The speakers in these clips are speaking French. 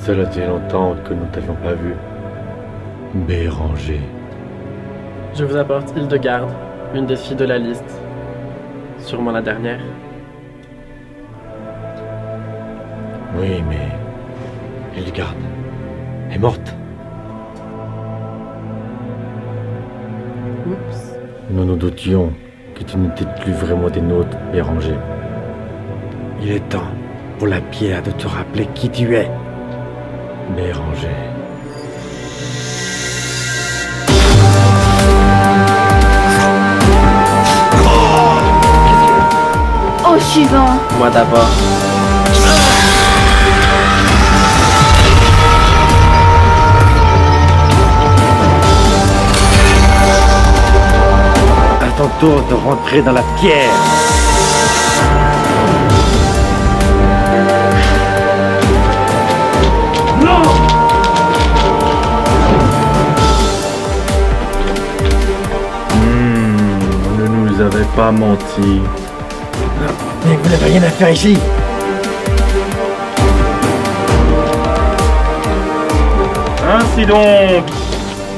Cela fait longtemps que nous ne t'avions pas vu. Béranger. Je vous apporte Hildegarde, une des filles de la liste. Sûrement la dernière. Oui, mais... Hildegarde est morte. Oups. Nous nous doutions que tu n'étais plus vraiment des nôtres, Béranger. Il est temps pour la pierre de te rappeler qui tu es, Béranger. Au suivant. Moi d'abord. À ton tour de rentrer dans la pierre. Non! On ne nous avait pas menti. Mais vous n'avez rien à faire ici. Ainsi donc,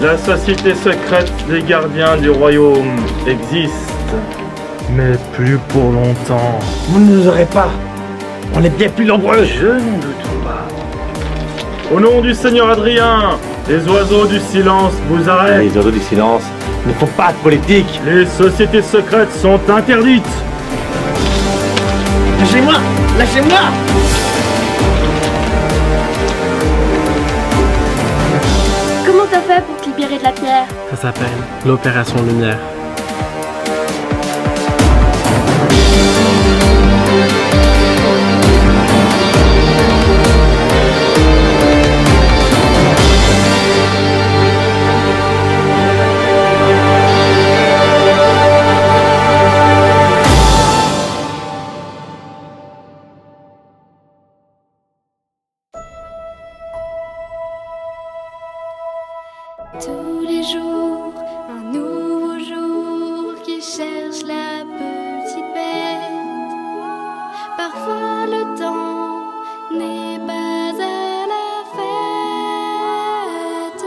la société secrète des gardiens du royaume existe, mais plus pour longtemps. Vous ne nous aurez pas. On est bien plus nombreux. Je n'en doute pas. Au nom du Seigneur Adrien, les oiseaux du silence vous arrêtent. Les oiseaux du silence ne font pas de politique. Les sociétés secrètes sont interdites. Lâchez-moi! Lâchez-moi! Comment t'as fait pour te libérer de la pierre? Ça s'appelle l'opération Lumière. Tous les jours, un nouveau jour qui cherche la petite bête. Parfois le temps n'est pas à la fête.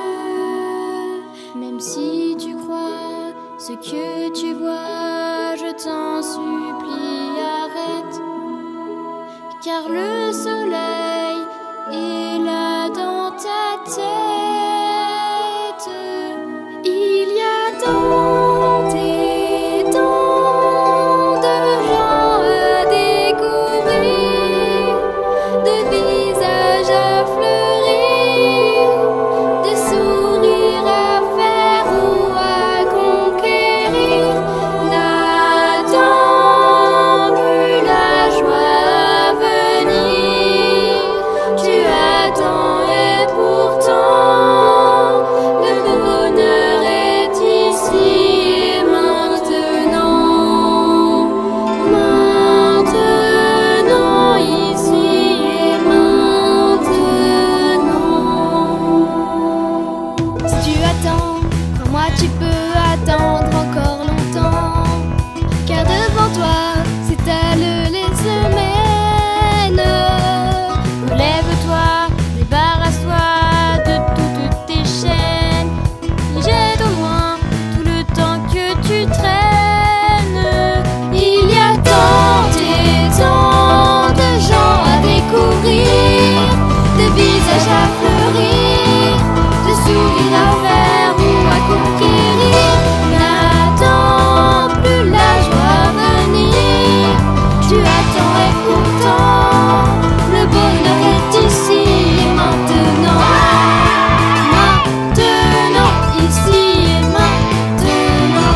Même si tu crois ce que tu vois, je t'en supplie, arrête. Car le soleil est là dans ta tête. Il y a tant et tant de gens à découvrir, de visages à fleurir, de sourires à faire ou à conquérir. N'attends plus la joie à venir, tu attends et pourtant le bonheur est ici et maintenant. Maintenant, ici et maintenant. Si tu attends, crois-moi tu peux attendre encore longtemps. Car devant toi s'étalent les semaines. Lève-toi, débarrasse-toi de toutes tes chaînes. Jette au loin tout le temps que tu traînes. Il y a tant et tant de gens à découvrir, de visages à fleurir, de sourires à faire ou à conquérir. N'attends plus la joie à venir, tu attends et pourtant le bonheur est ici et maintenant. Maintenant, ici et maintenant.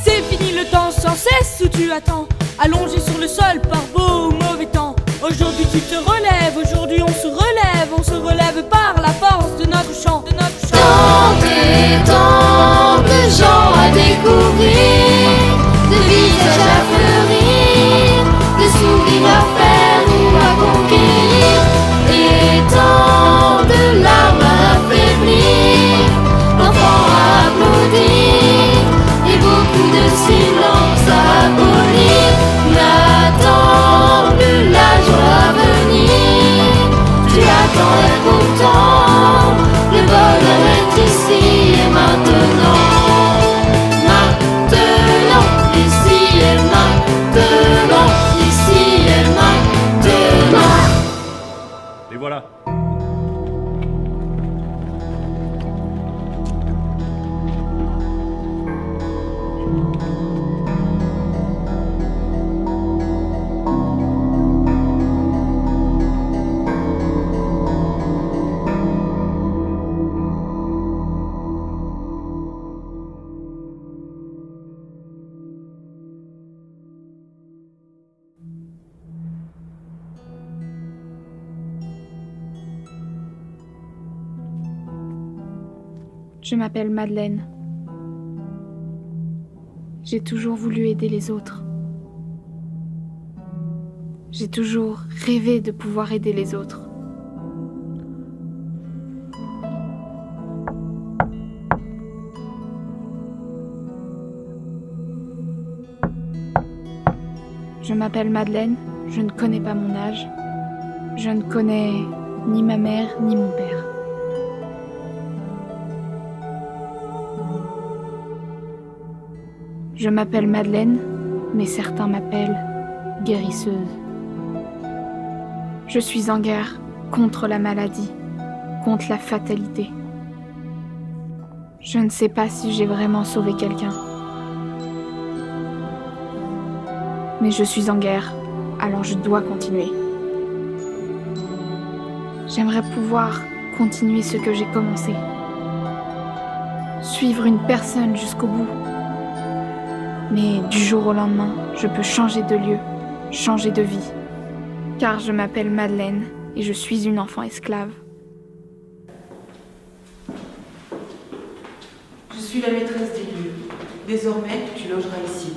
C'est fini le temps sans cesse où tu attends, allongé sur le sol par beau ou mauvais temps. Aujourd'hui tu te relèves, aujourd'hui on se relève par la force de notre chant, Tant et tant de gens à découvrir, de visages à fleurir, de sourires à faire ou à conquérir, et tant de larmes à affaiblir, d'enfants à applaudir, et beaucoup de silence à abolir. N'attends Je m'appelle Madeleine. J'ai toujours voulu aider les autres. J'ai toujours rêvé de pouvoir aider les autres. Je m'appelle Madeleine, je ne connais pas mon âge. Je ne connais ni ma mère ni mon père. Je m'appelle Madeleine, mais certains m'appellent guérisseuse. Je suis en guerre contre la maladie, contre la fatalité. Je ne sais pas si j'ai vraiment sauvé quelqu'un. Mais je suis en guerre, alors je dois continuer. J'aimerais pouvoir continuer ce que j'ai commencé. Suivre une personne jusqu'au bout. Mais du jour au lendemain, je peux changer de lieu, changer de vie. Car je m'appelle Madeleine et je suis une enfant esclave. Je suis la maîtresse des lieux. Désormais, tu logeras ici.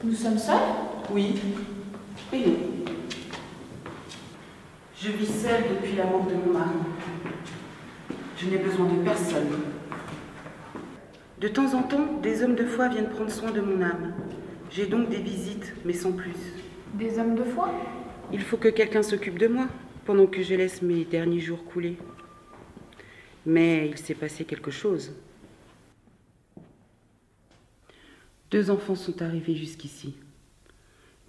Nous sommes seuls? Oui. Et non. Je vis seule depuis la mort de mon mari. Je n'ai besoin de personne. De temps en temps, des hommes de foi viennent prendre soin de mon âme. J'ai donc des visites, mais sans plus. Des hommes de foi? Il faut que quelqu'un s'occupe de moi, pendant que je laisse mes derniers jours couler. Mais il s'est passé quelque chose. 2 enfants sont arrivés jusqu'ici.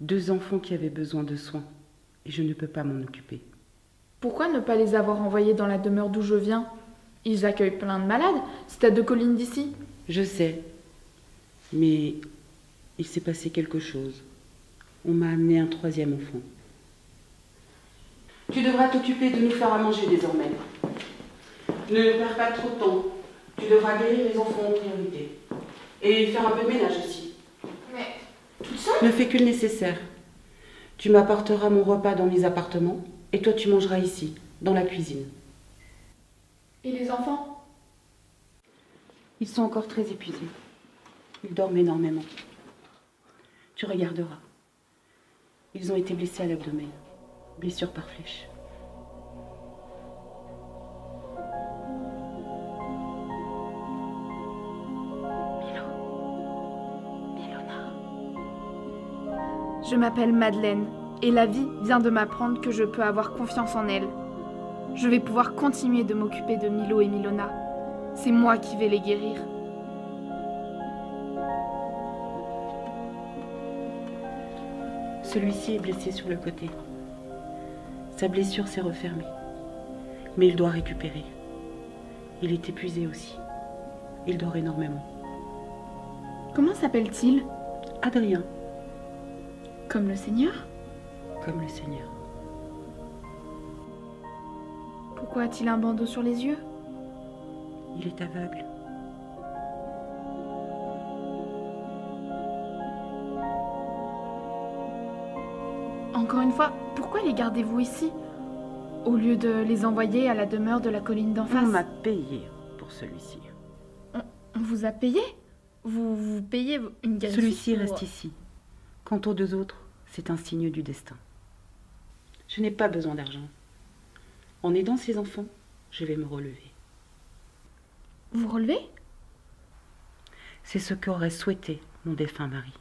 2 enfants qui avaient besoin de soins. Et je ne peux pas m'en occuper. Pourquoi ne pas les avoir envoyés dans la demeure d'où je viens? Ils accueillent plein de malades, c'est à 2 collines d'ici. Je sais, mais il s'est passé quelque chose. On m'a amené un 3e enfant. Tu devras t'occuper de nous faire à manger désormais. Ne perds pas trop de temps. Tu devras guérir les enfants en priorité. Et faire un peu de ménage aussi. Mais toute seule? Ne fais que le nécessaire. Tu m'apporteras mon repas dans mes appartements et toi tu mangeras ici, dans la cuisine. Et les enfants? Ils sont encore très épuisés. Ils dorment énormément. Tu regarderas. Ils ont été blessés à l'abdomen. Blessure par flèche. Je m'appelle Madeleine et la vie vient de m'apprendre que je peux avoir confiance en elle. Je vais pouvoir continuer de m'occuper de Milo et Milona. C'est moi qui vais les guérir. Celui-ci est blessé sur le côté. Sa blessure s'est refermée. Mais il doit récupérer. Il est épuisé aussi. Il dort énormément. Comment s'appelle-t-il? Adrien. Comme le Seigneur? Comme le Seigneur. Pourquoi a-t-il un bandeau sur les yeux? Il est aveugle. Encore une fois, pourquoi les gardez-vous ici, au lieu de les envoyer à la demeure de la colline d'en face? On m'a payé pour celui-ci. On vous a payé? Vous payez une guérisseuse? Celui-ci reste ici. Quant aux 2 autres, c'est un signe du destin. Je n'ai pas besoin d'argent. En aidant ces enfants, je vais me relever. Vous relevez? C'est ce qu'aurait souhaité mon défunt mari.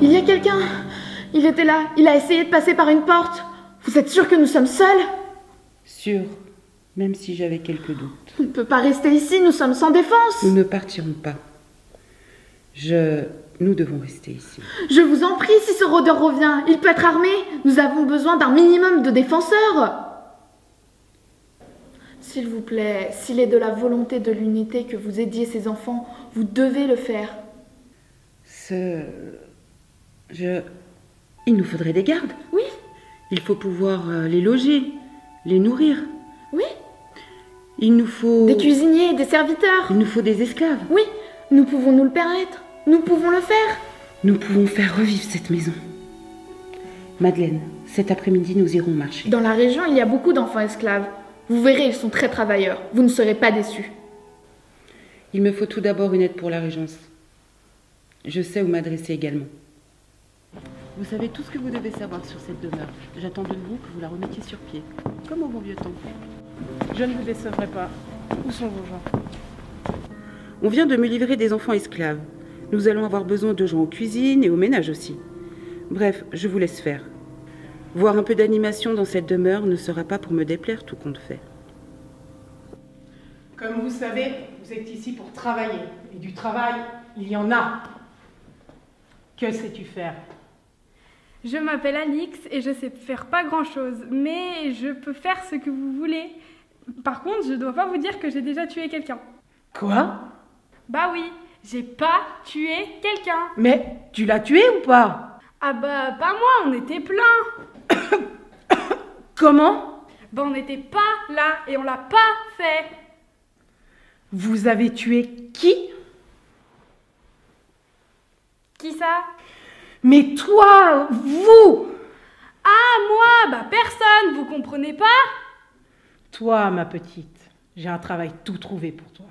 Il y a quelqu'un. Il était là. Il a essayé de passer par une porte. Vous êtes sûr que nous sommes seuls? Sûr, même si j'avais quelques doutes. On ne peut pas rester ici, nous sommes sans défense. Nous ne partirons pas. Nous devons rester ici. Je vous en prie, si ce rôdeur revient, il peut être armé. Nous avons besoin d'un minimum de défenseurs. S'il vous plaît, s'il est de la volonté de l'unité que vous aidiez ces enfants, vous devez le faire. Il nous faudrait des gardes. Oui. Il faut pouvoir les loger, les nourrir. Oui. Il nous faut... Des cuisiniers, des serviteurs. Il nous faut des esclaves. Oui, nous pouvons nous le permettre. Nous pouvons le faire. Nous pouvons faire revivre cette maison. Madeleine, cet après-midi, nous irons marcher. Dans la région, il y a beaucoup d'enfants esclaves. Vous verrez, ils sont très travailleurs. Vous ne serez pas déçus. Il me faut tout d'abord une aide pour la régence. Je sais où m'adresser également. Vous savez tout ce que vous devez savoir sur cette demeure. J'attends de vous que vous la remettiez sur pied, comme au bon vieux temps. Je ne vous décevrai pas. Où sont vos gens? On vient de me livrer des enfants esclaves. Nous allons avoir besoin de gens aux cuisines et au ménage aussi. Bref, je vous laisse faire. Voir un peu d'animation dans cette demeure ne sera pas pour me déplaire, tout compte fait. Comme vous savez, vous êtes ici pour travailler. Et du travail, il y en a. Que sais-tu faire? Je m'appelle Alix et je sais faire pas grand-chose, mais je peux faire ce que vous voulez. Par contre, je dois pas vous dire que j'ai déjà tué quelqu'un. Quoi? Bah oui, j'ai pas tué quelqu'un. Mais tu l'as tué ou pas? Ah bah pas moi, on était plein. Comment? Bah on n'était pas là et on l'a pas fait. Vous avez tué qui? Qui ça? Mais toi, vous! Ah moi, bah personne, vous comprenez pas? Toi, ma petite, j'ai un travail tout trouvé pour toi.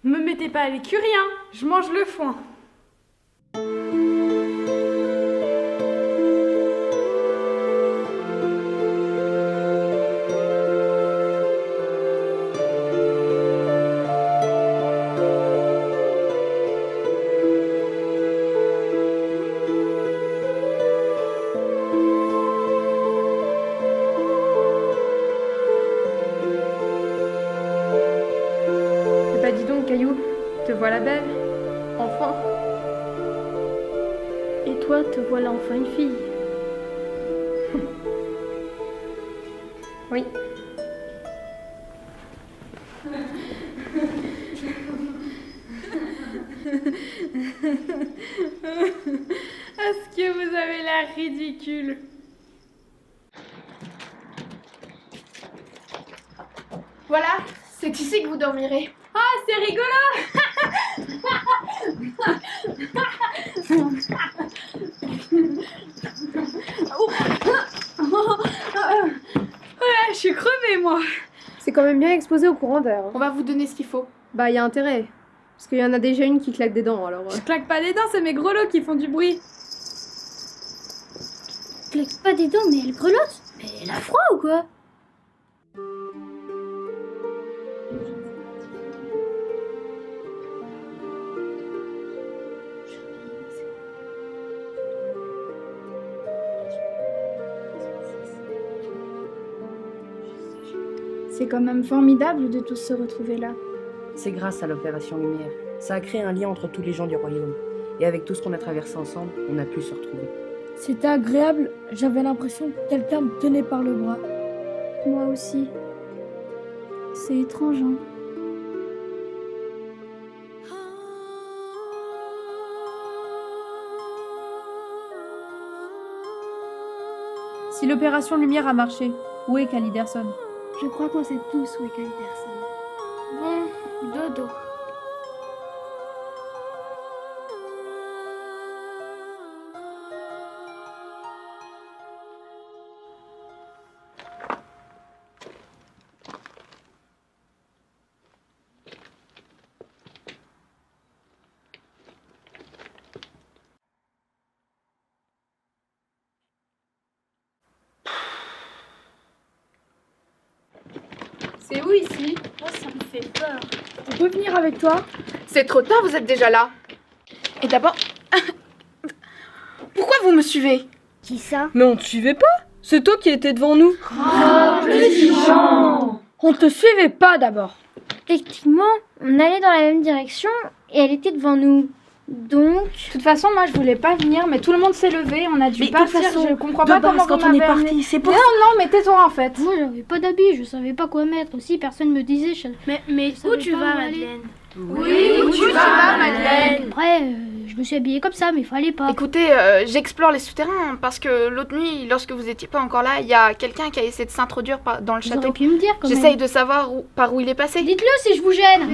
Me mettez pas à l'écurie, hein, je mange le foin. Dis donc, Caillou, te voilà belle, enfin. Et toi, te voilà enfin une fille. Oui. Est-ce que vous avez l'air ridicule? Voilà, c'est ici que vous dormirez. Ah, c'est rigolo! Ouais, je suis crevée, moi. C'est quand même bien exposé au courant d'air. On va vous donner ce qu'il faut. Bah, y a intérêt. Parce qu'il y en a déjà une qui claque des dents, alors... Je claque pas des dents, c'est mes grelots qui font du bruit. Claque pas des dents, mais elle grelotte. Mais elle a froid ou quoi? C'est quand même formidable de tous se retrouver là. C'est grâce à l'opération Lumière. Ça a créé un lien entre tous les gens du royaume. Et avec tout ce qu'on a traversé ensemble, on a pu se retrouver. C'était agréable, j'avais l'impression que quelqu'un me tenait par le bras. Moi aussi. C'est étrange, hein. Si l'opération Lumière a marché, où est Caliderson? Je crois qu'on sait tous où est Caliderson. Bon, dodo. C'est où ici? Oh, ça peux venir avec toi? C'est trop tard, vous êtes déjà là. Et d'abord... Pourquoi vous me suivez? Qui ça? Mais on te suivait pas. C'est toi qui étais devant nous. Oh, petit Jean! On te suivait pas d'abord. Effectivement, on allait dans la même direction et elle était devant nous. Donc... De toute façon, moi je voulais pas venir, mais tout le monde s'est levé, on a dû Mais partir, de toute façon, je comprends de pas base, comment quand vous on est m'avez parti, amené. c'est pour Non, non, mais tais-toi en fait. Moi j'avais pas d'habit, je savais pas quoi mettre aussi, personne me disait. Mais où tu vas, Madeleine? Oui, où tu vas, Madeleine? Après, je me suis habillée comme ça, mais fallait pas. Écoutez, j'explore les souterrains parce que l'autre nuit, lorsque vous étiez pas encore là, il y a quelqu'un qui a essayé de s'introduire dans le Vous château. auriez pu me dire quand même. J'essaye de savoir par où il est passé. Dites-le si je vous gêne.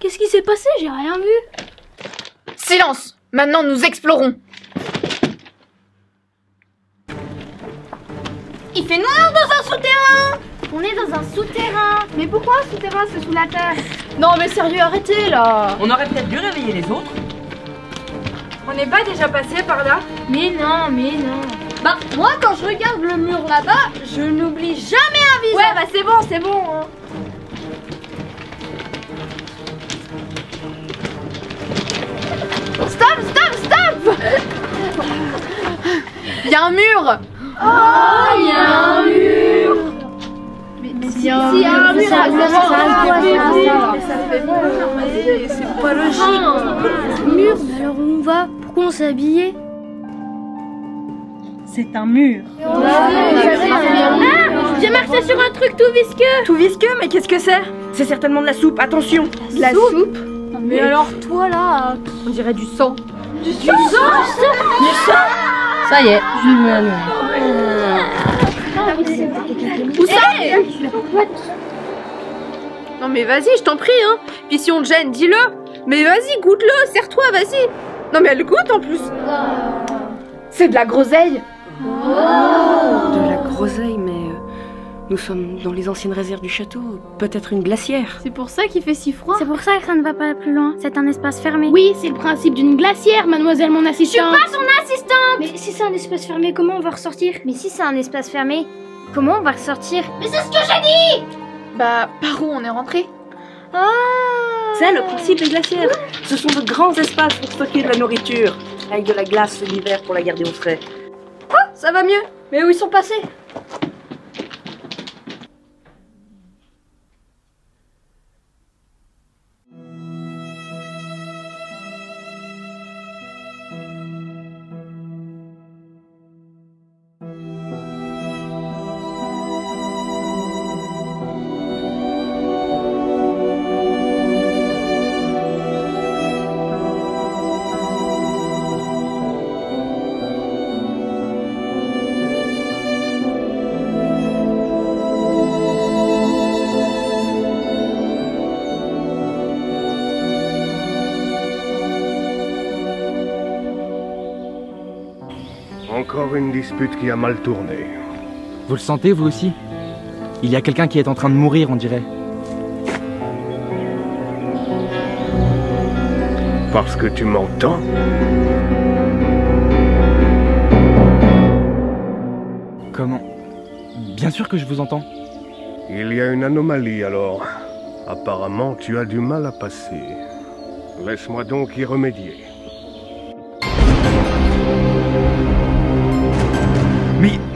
Qu'est-ce qui s'est passé? J'ai rien vu. Silence! Maintenant, nous explorons. Il fait noir dans un souterrain. On est dans un souterrain. Mais pourquoi un souterrain, c'est sous la terre? Non mais sérieux, arrêtez là. On aurait peut-être dû réveiller les autres. On n'est pas déjà passé par là? Mais non. Bah, moi quand je regarde le mur là-bas, je n'oublie jamais un visage. Ouais, bah c'est bon. Hein. Stop! Il y a un mur! Oh, il y a un mur. Mais si, il y a un mur, c'est pas logique. Mur, mais alors où on va? Pourquoi on s'est habillé? C'est un mur. J'ai marché sur un truc tout visqueux. Tout visqueux, mais qu'est-ce que c'est? C'est certainement de la soupe, attention. De la soupe? Mais alors toi là, On dirait du sang. du sang? Ça y est, je me la Où ça? Non mais vas-y, je t'en prie, hein. Puis si on te gêne, dis-le. Mais vas-y, goûte-le, serre-toi, vas-y. Non mais elle goûte en plus. C'est de la groseille! De la groseille, mais nous sommes dans les anciennes réserves du château. Peut-être une glacière. C'est pour ça qu'il fait si froid. C'est pour ça que ça ne va pas plus loin. C'est un espace fermé. Oui, c'est le principe d'une glacière, mademoiselle mon assistante. Je suis pas son assistante. Mais si c'est un espace fermé, comment on va ressortir? Mais si c'est un espace fermé, comment on va ressortir? Mais c'est ce que j'ai dit. Bah, par où on est rentré? Ah. C'est le principe des glacières. Ce sont de grands espaces pour stocker de la nourriture, avec de la glace l'hiver pour la garder au frais. Oh, ça va mieux. Mais où ils sont passés? Encore une dispute qui a mal tourné. Vous le sentez, vous aussi? Il y a quelqu'un qui est en train de mourir, on dirait. Parce que tu m'entends? Comment? Bien sûr que je vous entends. Il y a une anomalie alors. Apparemment, tu as du mal à passer. Laisse-moi donc y remédier.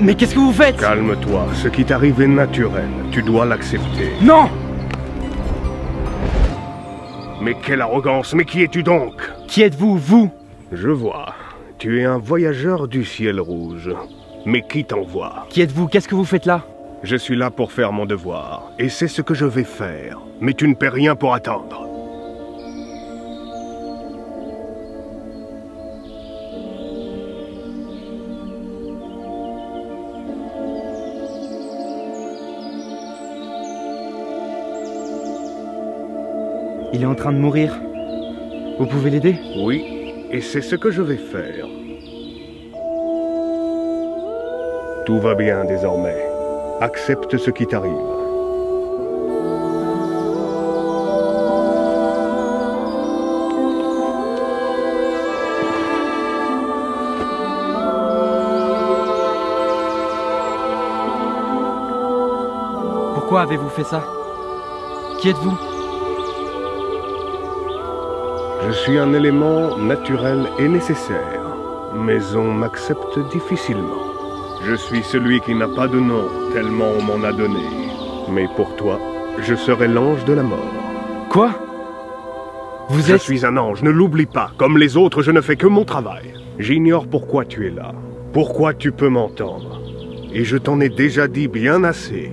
Mais qu'est-ce que vous faites? Calme-toi, ce qui t'arrive est naturel. Tu dois l'accepter. Non! Mais quelle arrogance! Mais qui es-tu donc? Qui êtes-vous, vous? Je vois. Tu es un voyageur du ciel rouge. Mais qui t'envoie? Qui êtes-vous? Qu'est-ce que vous faites là? Je suis là pour faire mon devoir. Et c'est ce que je vais faire. Mais tu ne paies rien pour attendre. Il est en train de mourir. Vous pouvez l'aider? Oui, et c'est ce que je vais faire. Tout va bien désormais. Accepte ce qui t'arrive. Pourquoi avez-vous fait ça? Qui êtes-vous? Je suis un élément naturel et nécessaire, mais on m'accepte difficilement. Je suis celui qui n'a pas de nom, tellement on m'en a donné. Mais pour toi, je serai l'ange de la mort. Quoi? Je suis un ange, ne l'oublie pas. Comme les autres, je ne fais que mon travail. J'ignore pourquoi tu es là, pourquoi tu peux m'entendre. Et je t'en ai déjà dit bien assez.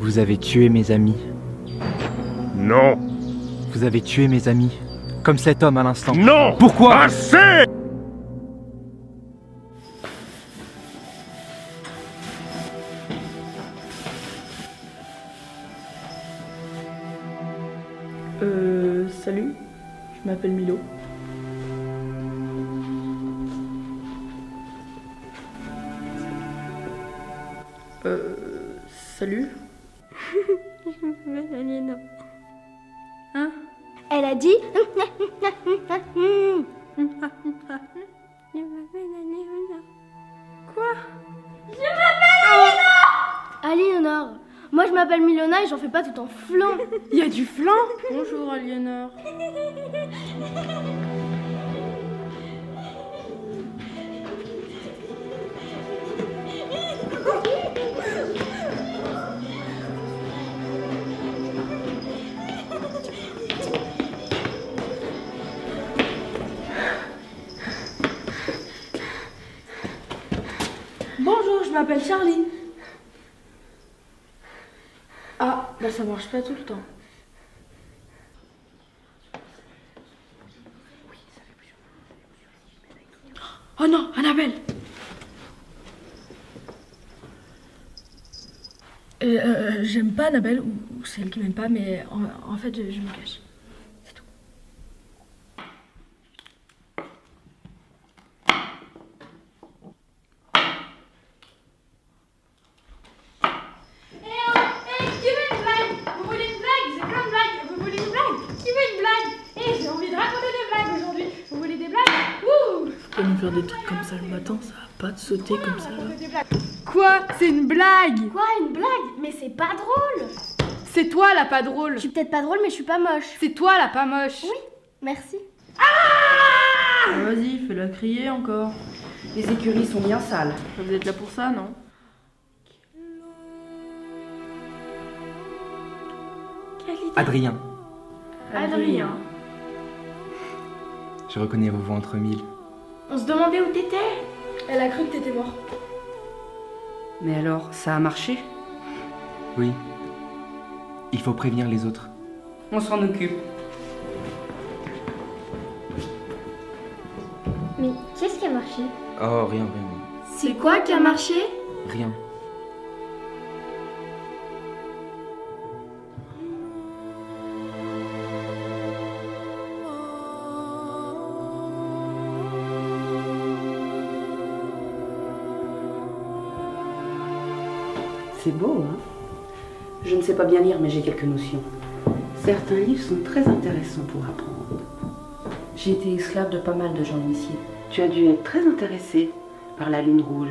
Vous avez tué mes amis. Non. Vous avez tué mes amis. Comme cet homme à l'instant. Non. Pourquoi? Assez! Salut, je m'appelle Milo. Salut. Je m'appelle Aliénor. Hein? Elle a dit... Quoi? Je m'appelle Aliénor. Moi je m'appelle Milona et j'en fais pas tout en flan. Il y a du flan? Bonjour Aliénor. Bonjour, je m'appelle Charlie. Ah, bah ça marche pas tout le temps. Oh non, Annabelle! J'aime pas Annabelle, ou c'est elle qui m'aime pas, mais en fait je me cache. C'est tout. Nous faire des trucs comme ça le matin, ça va pas te sauter comme ça là. Quoi? C'est une blague? Quoi, une blague? Mais c'est pas drôle. C'est toi la pas drôle. Je suis peut-être pas drôle, mais je suis pas moche. C'est toi la pas moche. Oui, merci. Vas-y, fais-la crier encore. Les écuries sont bien sales. Vous êtes là pour ça, non? Adrien. Adrien. Je reconnais vos voix entre mille. On se demandait où t'étais. Elle a cru que t'étais mort. Mais alors, ça a marché? Oui. Il faut prévenir les autres. On s'en occupe. Mais qu'est-ce qui a marché? Oh, rien. C'est quoi qui a marché? Rien. C'est beau, hein? Je ne sais pas bien lire, mais j'ai quelques notions. Certains livres sont très intéressants pour apprendre. J'ai été esclave de pas mal de gens initiés. Tu as dû être très intéressée par la lune rouge,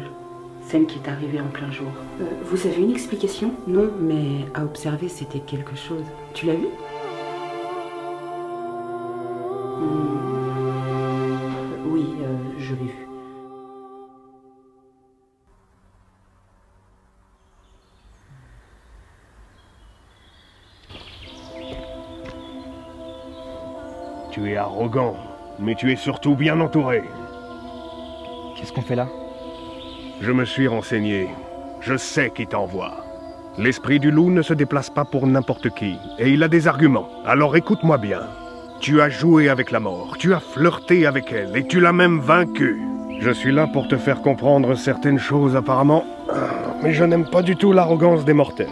celle qui est arrivée en plein jour. Vous avez une explication? Non, mais à observer, c'était quelque chose. Tu l'as vu? Oui, je l'ai vu. Tu es arrogant, mais tu es surtout bien entouré. Qu'est-ce qu'on fait là? Je me suis renseigné. Je sais qui t'envoie. L'esprit du loup ne se déplace pas pour n'importe qui, et il a des arguments. Alors écoute-moi bien. Tu as joué avec la mort, tu as flirté avec elle, et tu l'as même vaincue. Je suis là pour te faire comprendre certaines choses apparemment, mais je n'aime pas du tout l'arrogance des mortels.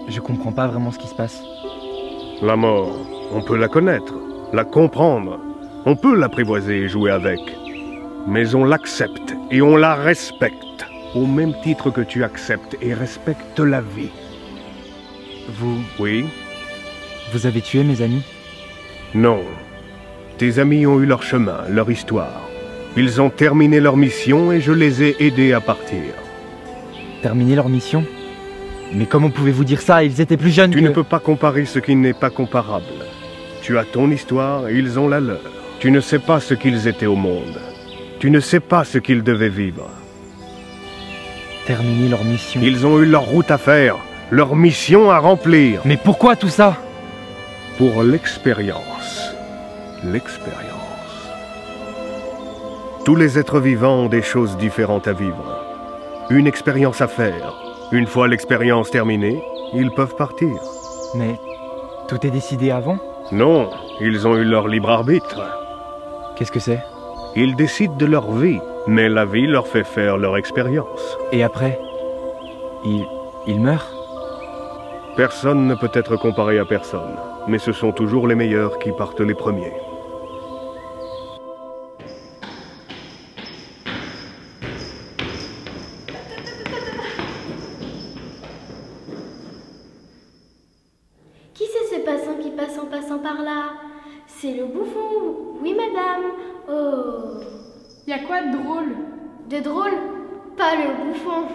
Je comprends pas vraiment ce qui se passe. La mort, on peut la connaître, la comprendre. On peut l'apprivoiser et jouer avec. Mais on l'accepte et on la respecte. Au même titre que tu acceptes et respectes la vie. Vous... Oui? Vous avez tué mes amis? Non. Tes amis ont eu leur chemin, leur histoire. Ils ont terminé leur mission et je les ai aidés à partir. Terminé leur mission? Mais comment pouvez-vous dire ça? Ils étaient plus jeunes Tu ne peux pas comparer ce qui n'est pas comparable. Tu as ton histoire et ils ont la leur. Tu ne sais pas ce qu'ils étaient au monde. Tu ne sais pas ce qu'ils devaient vivre. Terminer leur mission. Ils ont eu leur route à faire, leur mission à remplir. Mais pourquoi tout ça? Pour l'expérience. L'expérience. Tous les êtres vivants ont des choses différentes à vivre. Une expérience à faire. Une fois l'expérience terminée, ils peuvent partir. Mais tout est décidé avant? Non, ils ont eu leur libre arbitre. Qu'est-ce que c'est? Ils décident de leur vie, mais la vie leur fait faire leur expérience. Et après, ils meurent? Personne ne peut être comparé à personne, mais ce sont toujours les meilleurs qui partent les premiers. Qui c'est ce passant qui passe en passant par là? C'est le bouffon. Oui, madame. Oh. Y a quoi de drôle? De drôle? Pas le bouffon.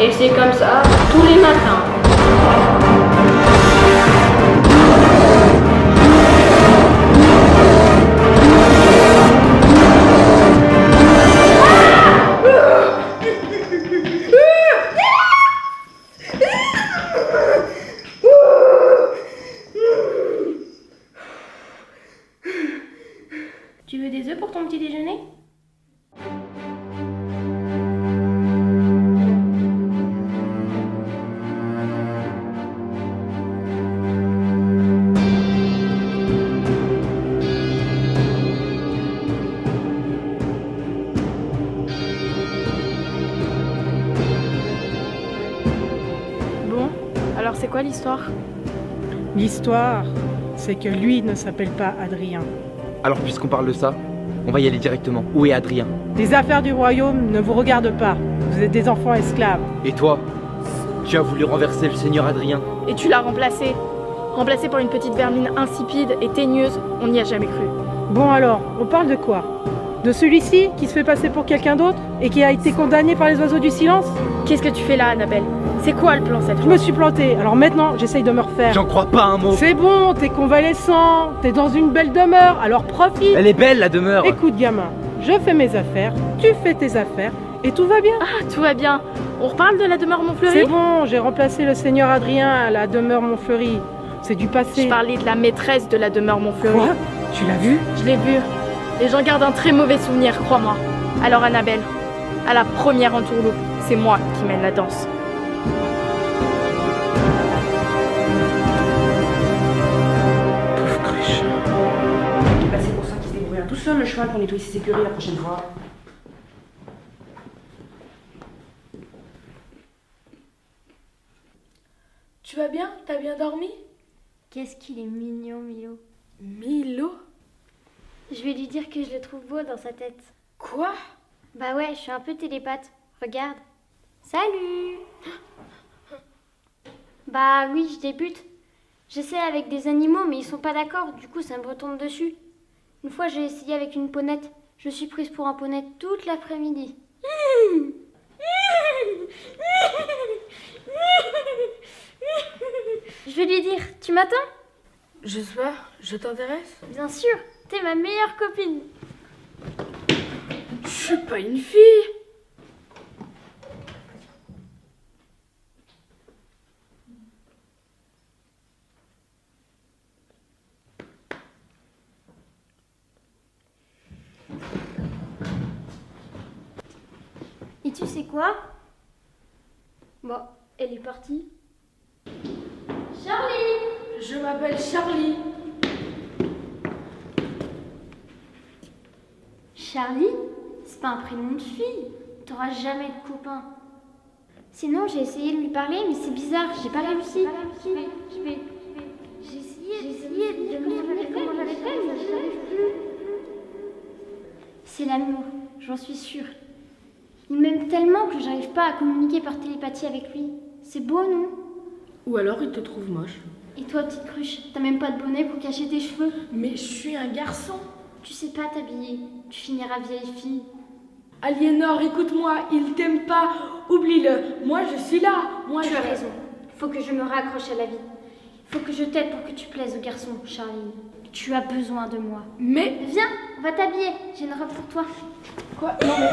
Et c'est comme ça tous les matins. Tu veux des œufs pour ton petit déjeuner? Bon, alors c'est quoi l'histoire? L'histoire, c'est que lui ne s'appelle pas Adrien. Alors puisqu'on parle de ça, on va y aller directement. Où est Adrien? Les affaires du royaume ne vous regardent pas. Vous êtes des enfants esclaves. Et toi? Tu as voulu renverser le seigneur Adrien. Et tu l'as remplacé. Remplacé par une petite vermine insipide et teigneuse, on n'y a jamais cru. Bon alors, on parle de quoi? De celui-ci qui se fait passer pour quelqu'un d'autre et qui a été condamné par les oiseaux du silence? Qu'est-ce que tu fais là, Annabelle? C'est quoi le plan cette fois? Je me suis plantée, alors maintenant j'essaye de me refaire. J'en crois pas un mot. C'est bon, t'es convalescent, t'es dans une belle demeure, alors profite. Elle est belle la demeure. Écoute gamin, je fais mes affaires, tu fais tes affaires et tout va bien. Ah, tout va bien. On reparle de la demeure Montfleury? C'est bon, j'ai remplacé le seigneur Adrien à la demeure Montfleury. C'est du passé. Je parlais de la maîtresse de la demeure Montfleury. Quoi? Tu l'as vue? Je l'ai vue. Et j'en garde un très mauvais souvenir, crois-moi. Alors Annabelle, à la première entourloupe, c'est moi qui mène la danse. Pauvre cruche. Bah, c'est pour ça qu'il se débrouille tout seul le cheval pour nettoyer ses écuries la prochaine fois. Tu vas bien? T'as bien dormi? Qu'est-ce qu'il est mignon, Milo. Milo? Je vais lui dire que je le trouve beau dans sa tête. Quoi? Bah ouais, je suis un peu télépathe. Regarde. Salut! Bah oui, je débute. J'essaie avec des animaux, mais ils sont pas d'accord, du coup ça me retombe dessus. Une fois j'ai essayé avec une ponette. Je suis prise pour un ponette toute l'après-midi. Je vais lui dire, tu m'attends? J'espère, je t'intéresse? Bien sûr, t'es ma meilleure copine. Je suis pas une fille. Et tu sais quoi? Bon, elle est partie. Charlie! Je m'appelle Charlie. Charlie? C'est pas un prénom de fille. T'auras jamais de copain. Sinon, j'ai essayé de lui parler, mais c'est bizarre, j'ai pas réussi. J'ai essayé de me souvenir comment j'avais fait, mais j'y arrive plus. C'est l'amour, j'en suis sûre. Il m'aime tellement que j'arrive pas à communiquer par télépathie avec lui. C'est beau, non? Ou alors il te trouve moche. Et toi, petite cruche, t'as même pas de bonnet pour cacher tes cheveux? Mais je suis un garçon. Tu sais pas t'habiller, tu finiras vieille fille. Aliénor, écoute-moi, il t'aime pas, oublie-le. Moi, je suis là. Moi, tu as raison. Faut que je me raccroche à la vie. Faut que je t'aide pour que tu plaises aux garçons, Charline. Tu as besoin de moi. Mais... Viens, on va t'habiller. J'ai une robe pour toi. Quoi? Non mais...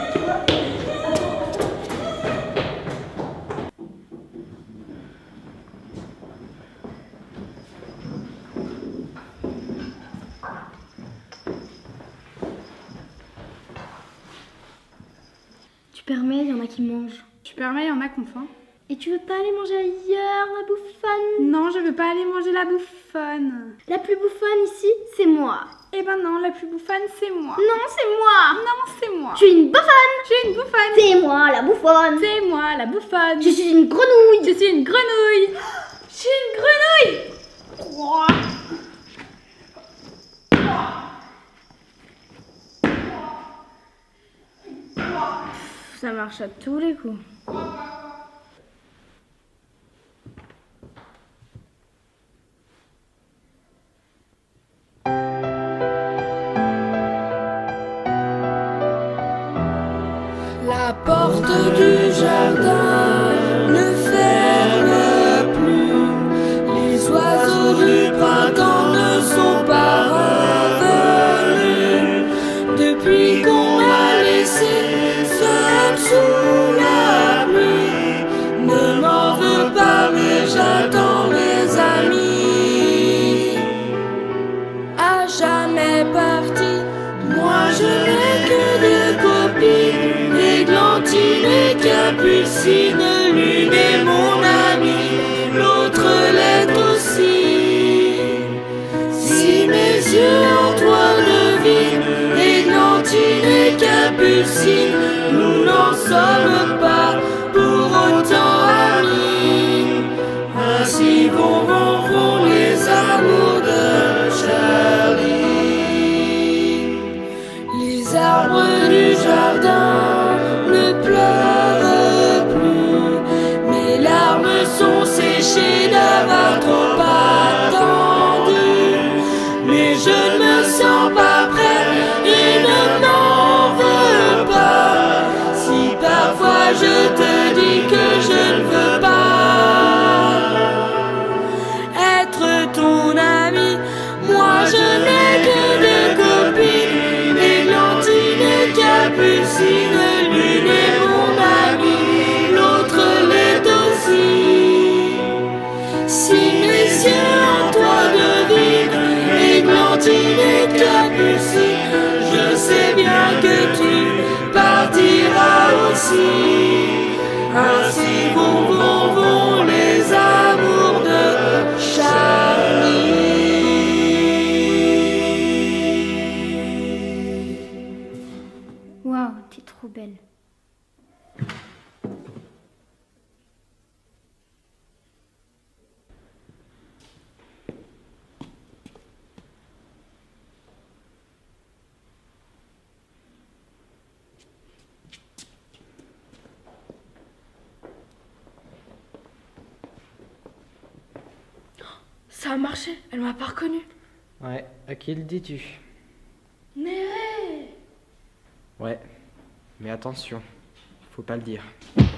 Tu permets, il y en a qui mangent. Tu permets, il y en a qui ont faim. Et tu veux pas aller manger ailleurs, la bouffonne? Non, je veux pas aller manger la bouffonne. La plus bouffonne ici, c'est moi. Eh ben non, la plus bouffonne, c'est moi. Non, c'est moi. Non, c'est moi. Je suis une bouffonne. Je suis une bouffonne. C'est moi, la bouffonne. C'est moi, la bouffonne. Je suis une grenouille. Je suis une grenouille. Je suis une grenouille. Ça marche à tous les coups. La porte du jardin ne ferme plus. Les oiseaux du printemps ne sont pas revenus. Depuis qu'on m'a laissé seul sous la pluie. Ne m'en veux pas, mais j'attends mes amis. À jamais parti, moi je n'ai que des copines. Églantine et Capucine, l'une est mon amie, l'autre l'est aussi. Si mes yeux ont toi devinent, Églantine et Capucine, nous n'en sommes pas pour autant amis. Ainsi vont les amours de Charlie. Les arbres du jardin ne pleure plus, mes larmes sont séchées d'avoir trop attendu. Mais je ne me sens pas prêt et ne m'en veux pas. Si parfois je te dis que je ne veux pas être ton ami, moi je n'ai que des copines, Églantine et Capucine. L'une est mon amie, l'autre l'est aussi. Si mes yeux en toi devinent, Églantine et Capucine, je sais bien que tu partiras aussi. Ainsi vont les amours de Charlie. Waouh, t'es trop belle. Ça a marché, elle m'a pas reconnue. Ouais, à qui le dis-tu? Néré! Ouais, mais attention, faut pas le dire.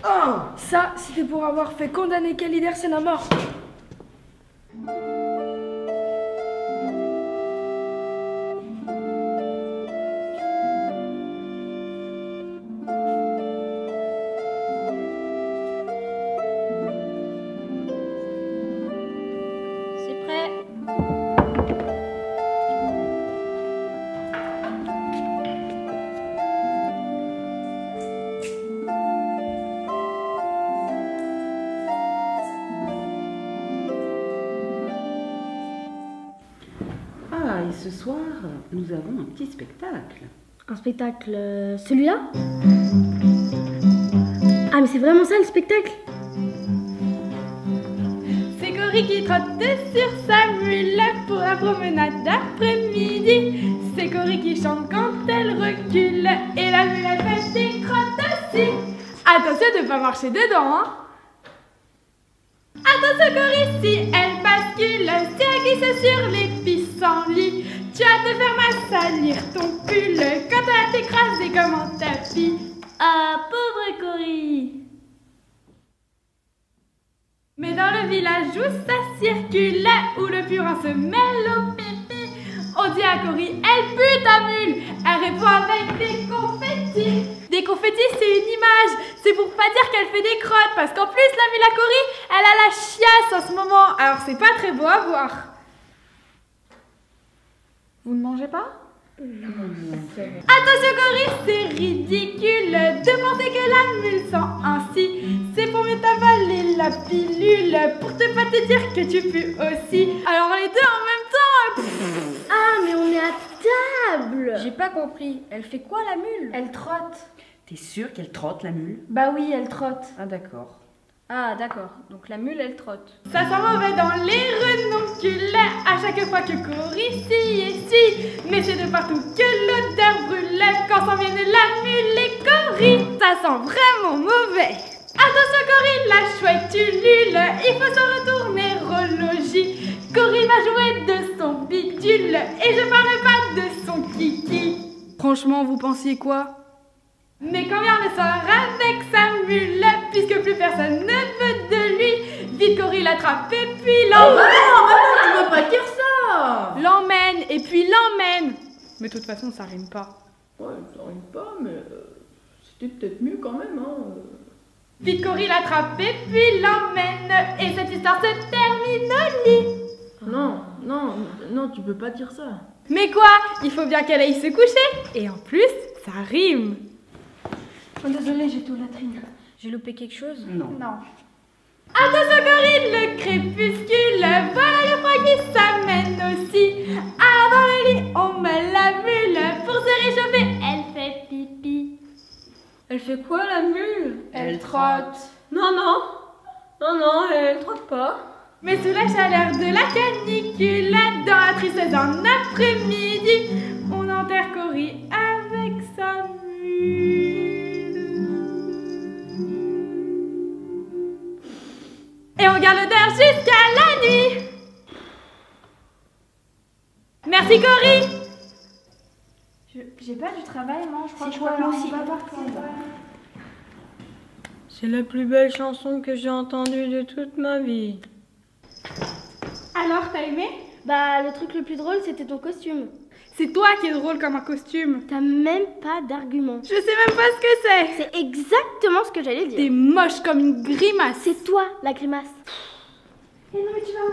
Oh! Ça, c'était pour avoir fait condamner Kalider, c'est la mort. C'est prêt. Ah, et ce soir, nous avons un petit spectacle. Un spectacle, celui-là? Ah, mais c'est vraiment ça le spectacle? C'est Cory qui trotte sur sa mule pour la promenade d'après-midi. C'est Cory qui chante quand elle recule et la mule elle fait des crottes aussi. Attention de ne pas marcher dedans, hein. Attention Cory, si elle bascule, si elle glisse sur les pissenlits, tu vas te faire mal salir ton pull quand elle t'écraser comme un tapis. Ah, pauvre Cory! Mais dans le village où ça circule, où le purin se mêle au pipi, on dit à Cory, elle pue ta mule! Elle répond avec des confettis. Des confettis, c'est une image. C'est pour pas dire qu'elle fait des crottes, parce qu'en plus, la mule à Cory, elle a la chiasse en ce moment. Alors, c'est pas très beau à voir. Vous ne mangez pas? Attention Cory, c'est ridicule de penser que la mule sent ainsi. C'est pour mieux t'avaler la pilule, pour te pas te dire que tu pues aussi. Alors les deux en même temps. Ah, mais on est à table. J'ai pas compris. Elle fait quoi la mule? Elle trotte. T'es sûre qu'elle trotte la mule? Bah oui, elle trotte. Ah d'accord. Ah d'accord, donc la mule elle trotte. Ça sent mauvais dans les renoncules à chaque fois que Cory s'y et si. Mais c'est de partout que l'odeur brûle quand s'en viennent la mule et Cory. Ça sent vraiment mauvais. Attention Cory, la chouette ulule, il faut se retourner au logis. Cory va jouer de son bidule et je parle pas de son kiki. Franchement, vous pensiez quoi? Mais quand vient le soir avec sa mule, puisque plus personne ne veut de lui, vite Cory l'attrape et puis l'emmène. Oh non, tu peux pas dire ça. L'emmène et puis l'emmène. Mais de toute façon, ça rime pas. Ouais, ça rime pas, mais c'était peut-être mieux quand même, hein. Vite Cory l'attrape et puis l'emmène, et cette histoire se termine au lit. Non, non, non, tu peux pas dire ça. Mais quoi? Il faut bien qu'elle aille se coucher. Et en plus, ça rime. Oh, désolée, j'étais aux latrines. J'ai loupé quelque chose? Non. Attention Cory, le crépuscule, voilà le froid qui s'amène aussi. Ah, dans le lit, on met la mule, pour se réchauffer, elle fait pipi. Elle fait quoi la mule? Elle trotte. Non, non, non, non, elle trotte pas. Mais sous la chaleur de la canicule, dans la tristesse d'un après-midi, on enterre Cory avec sa mule. Et on garde l'odeur jusqu'à la nuit. Merci Cory. J'ai pas du travail, non? Je crois moi aussi. C'est la plus belle chanson que j'ai entendue de toute ma vie. Alors, t'as aimé? Bah, le truc le plus drôle, c'était ton costume. C'est toi qui es drôle comme un costume. T'as même pas d'argument. Je sais même pas ce que c'est. C'est exactement ce que j'allais dire. T'es moche comme une grimace. C'est toi, la grimace. Eh non, mais tu vas où?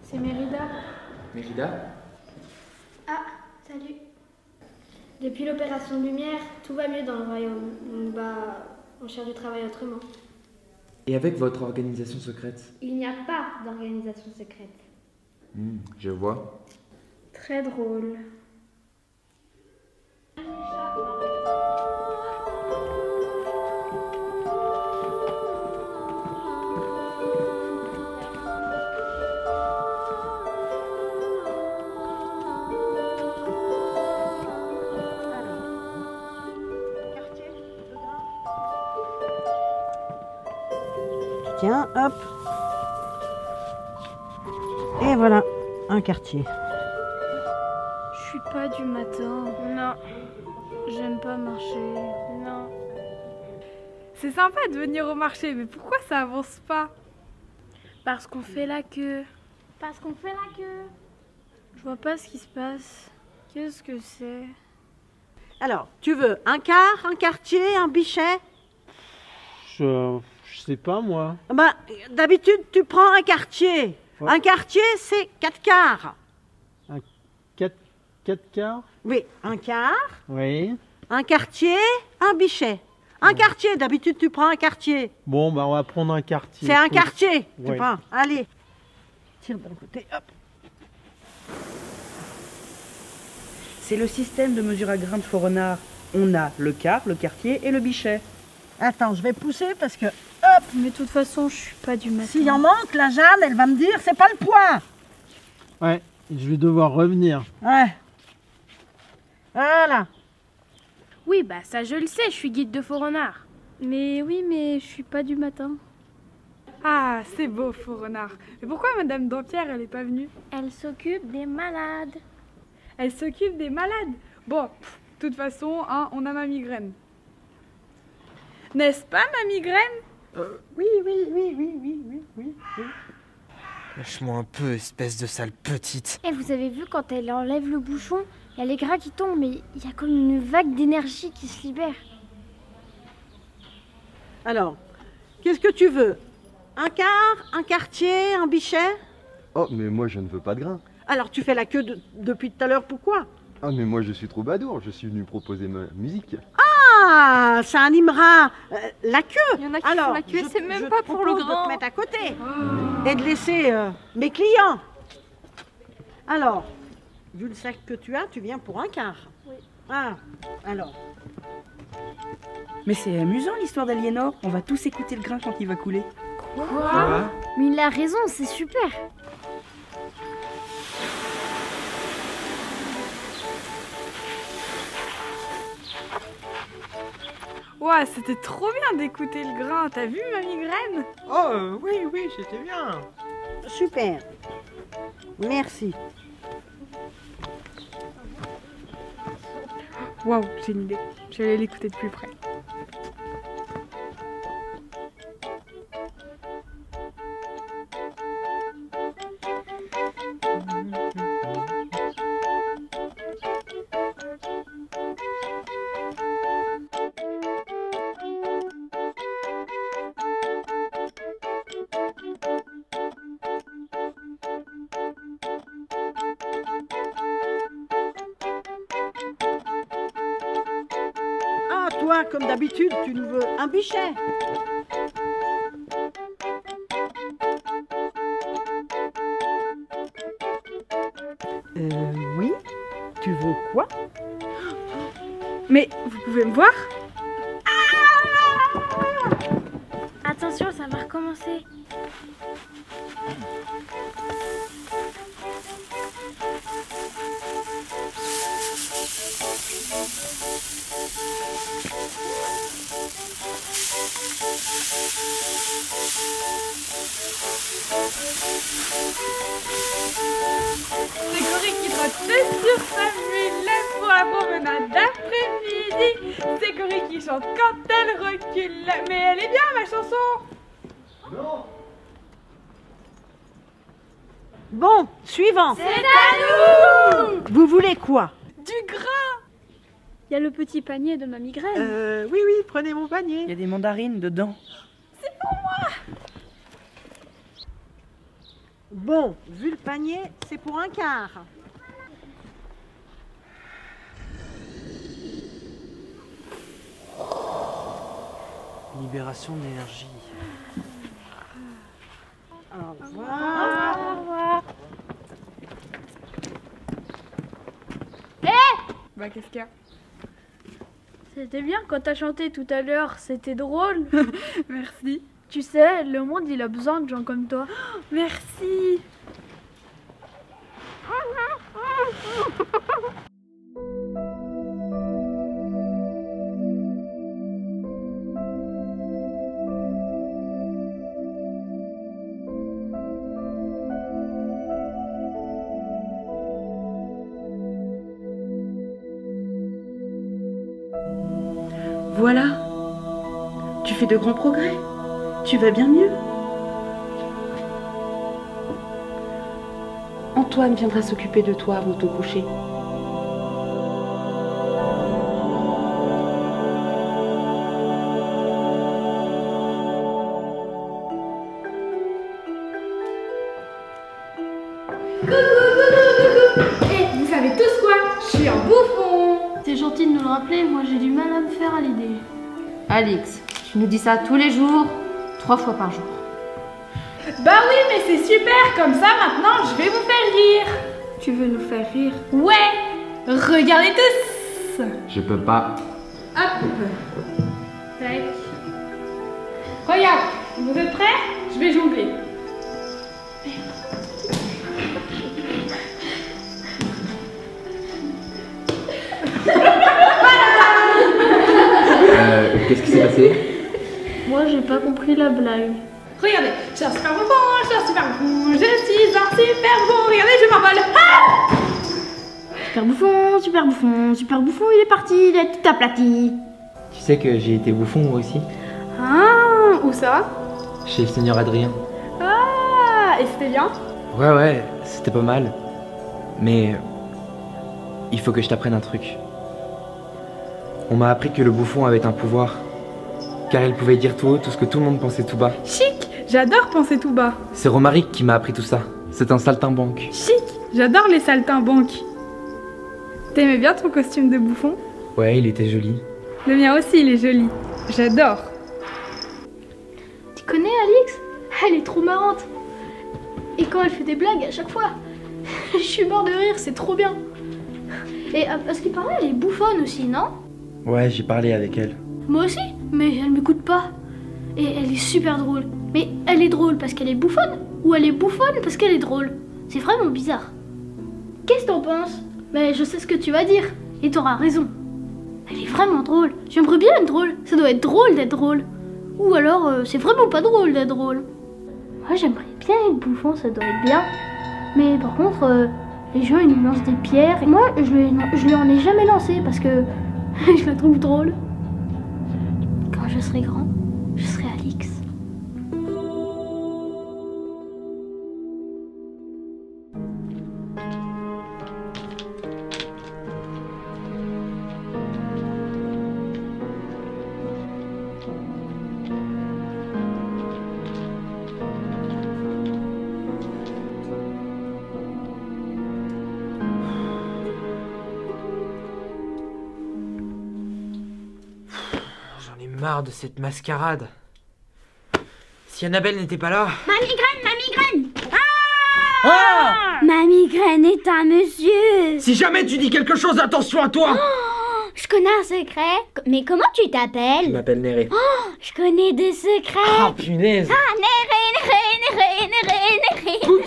C'est Mérida. Mérida? Ah, salut. Depuis l'opération Lumière, tout va mieux dans le royaume. Donc on cherche du travail autrement. Et avec votre organisation secrète? Il n'y a pas d'organisation secrète. Je vois. Très drôle. Tiens, hop. Et voilà, un quartier. Je suis pas du matin. Non. J'aime pas marcher. Non. C'est sympa de venir au marché, mais pourquoi ça avance pas? Parce qu'on fait la queue. Parce qu'on fait la queue. Je vois pas ce qui se passe. Qu'est-ce que c'est? Alors, tu veux un quart, un quartier, un bichet? Je sais pas, moi. Bah, d'habitude, tu prends un quartier. Ouais. Un quartier, c'est 4 quarts. 4 4 quarts? Oui, un quart, Oui. un quartier, un bichet. Un quartier, d'habitude tu prends un quartier. Bon, bah on va prendre un quartier. C'est un quartier, tu Ouais. prends. Allez, tire d'un côté, hop. C'est le système de mesure à grains de faux renard. On a le quart, le quartier et le bichet. Attends, je vais pousser parce que, hop. Mais de toute façon, je suis pas du matin. S'il en manque, la Jeanne, elle va me dire, c'est pas le poids. Ouais, je vais devoir revenir. Ouais. Voilà. Oui, bah ça je le sais, je suis guide de faux renard. Mais oui, mais je suis pas du matin. Ah, c'est beau, faux renard. Mais pourquoi Madame Dampierre, elle est pas venue? Elle s'occupe des malades. Elle s'occupe des malades. Bon, de toute façon, hein, on a ma migraine. N'est-ce pas, ma migraine? Oui, oui, oui, oui, oui, oui, oui, oui. Lâche-moi un peu, espèce de sale petite. Et vous avez vu quand elle enlève le bouchon, il y a les gras qui tombent, mais il y a comme une vague d'énergie qui se libère. Alors, qu'est-ce que tu veux? Un quart, un quartier, un bichet? Oh, mais moi je ne veux pas de grain. Alors tu fais la queue depuis tout à l'heure, pourquoi? Ah, mais moi je suis troubadour, je suis venu proposer ma musique. Ah, ça animera la queue. Il y en a qui Alors, font la queue, c'est même pas pour le propose de grain. te mettre à côté et de laisser mes clients. Alors, vu le sac que tu as, tu viens pour un quart. Oui. Ah, alors. Mais c'est amusant l'histoire d'Aliénor. On va tous écouter le grain quand il va couler. Quoi? Mais il a raison, c'est super. Ouais, c'était trop bien d'écouter le grain. T'as vu ma migraine? Oh, oui, oui, c'était bien. Super. Merci. Waouh, j'ai une idée. Je vais aller l'écouter de plus près. Ah, toi, comme d'habitude, tu nous veux un bichet. Oui. Tu veux quoi? Mais vous pouvez me voir? Attention, ça va recommencer. C'est Cory qui trottait sur sa mulette pour la promenade d'après-midi. C'est Cory qui chante quand elle recule. Mais elle est bien ma chanson. Non. Bon, suivant. C'est à nous. Vous voulez quoi? Du grain. Il y a le petit panier de ma migraine. Oui, oui, prenez mon panier. Il y a des mandarines dedans. C'est pour moi. Bon, vu le panier, c'est pour un quart. Libération d'énergie. Au revoir. Au revoir. Bah, qu'est-ce qu'il y a? C'était bien quand t'as chanté tout à l'heure, c'était drôle. Merci. Tu sais, le monde il a besoin de gens comme toi. Merci. Voilà. Tu fais de grands progrès. Tu vas bien mieux. Antoine viendra s'occuper de toi avant ton coucher. Et vous savez tous quoi? Je suis un bouffon. C'est gentil de nous le rappeler, moi j'ai du mal à me faire à l'idée. Alix, tu nous dis ça tous les jours, 3 fois par jour. Bah oui, mais c'est super, comme ça maintenant je vais vous faire rire. Tu veux nous faire rire? Ouais, regardez tous. Je peux pas. Hop. Tac. Regarde, vous êtes prêts? Je vais jongler. Qu'est-ce qui s'est passé? Moi j'ai pas compris la blague. Regardez, je suis un super bouffon, je suis un super bouffon, je suis un super bouffon, regardez, je m'envole. Ah! Super bouffon, il est parti, il est tout aplati. Tu sais que j'ai été bouffon moi aussi? Ah, où ça? Chez le Seigneur Adrien. Ah, et c'était bien? Ouais, c'était pas mal. Mais il faut que je t'apprenne un truc. On m'a appris que le bouffon avait un pouvoir, car il pouvait dire tout haut tout ce que tout le monde pensait tout bas. Chic, j'adore penser tout bas. C'est Romaric qui m'a appris tout ça. C'est un saltimbanque. Chic, j'adore les saltimbanques. T'aimais bien ton costume de bouffon? Ouais, il était joli. Le mien aussi, il est joli. J'adore. Tu connais Alix? Elle est trop marrante. Et quand elle fait des blagues à chaque fois, je suis mort de rire, c'est trop bien. Et à ce qui paraît, elle est bouffonne aussi, non? Ouais, j'ai parlé avec elle. Moi aussi, mais elle m'écoute pas. Et elle est super drôle. Mais elle est drôle parce qu'elle est bouffonne? Ou elle est bouffonne parce qu'elle est drôle? C'est vraiment bizarre. Qu'est-ce que t'en penses? Mais je sais ce que tu vas dire. Et t'auras raison. Elle est vraiment drôle. J'aimerais bien être drôle. Ça doit être drôle d'être drôle. Ou alors, c'est vraiment pas drôle d'être drôle. Moi, j'aimerais bien être bouffon, ça doit être bien. Mais par contre, les gens, ils nous lancent des pierres. Et moi, je lui en ai jamais lancé parce que je la trouve drôle. Quand je serai grand, je serai Alix. Marre de cette mascarade. Si Annabelle n'était pas là... Ma migraine! Ah! Ma migraine est un monsieur. Si jamais tu dis quelque chose, attention à toi! Oh, je connais un secret. Mais comment tu t'appelles? Je m'appelle Néré. Oh, je connais des secrets. Ah, punaise! Ah, Néré. Écoute,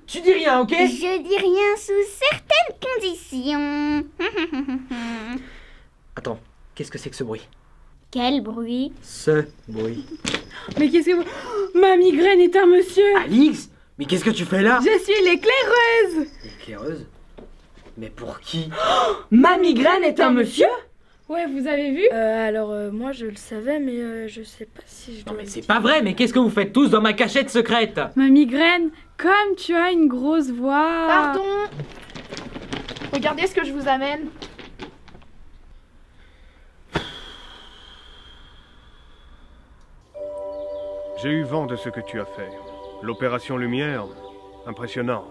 tu dis rien, ok? Je dis rien sous certaines conditions. Attends, qu'est-ce que c'est que ce bruit? Quel bruit? Ce bruit. Mais qu'est-ce que... Oh, ma migraine est un monsieur. Alix? Mais qu'est-ce que tu fais là? Je suis l'éclaireuse. L'éclaireuse? Mais pour qui? Oh, ma migraine est un monsieur? Ouais, vous avez vu? Alors, moi je le savais, mais je sais pas si je dois... Non mais c'est pas vrai, mais qu'est-ce que vous faites tous dans ma cachette secrète? Ma migraine, comme tu as une grosse voix... Pardon. Regardez ce que je vous amène. J'ai eu vent de ce que tu as fait. L'opération Lumière, impressionnant.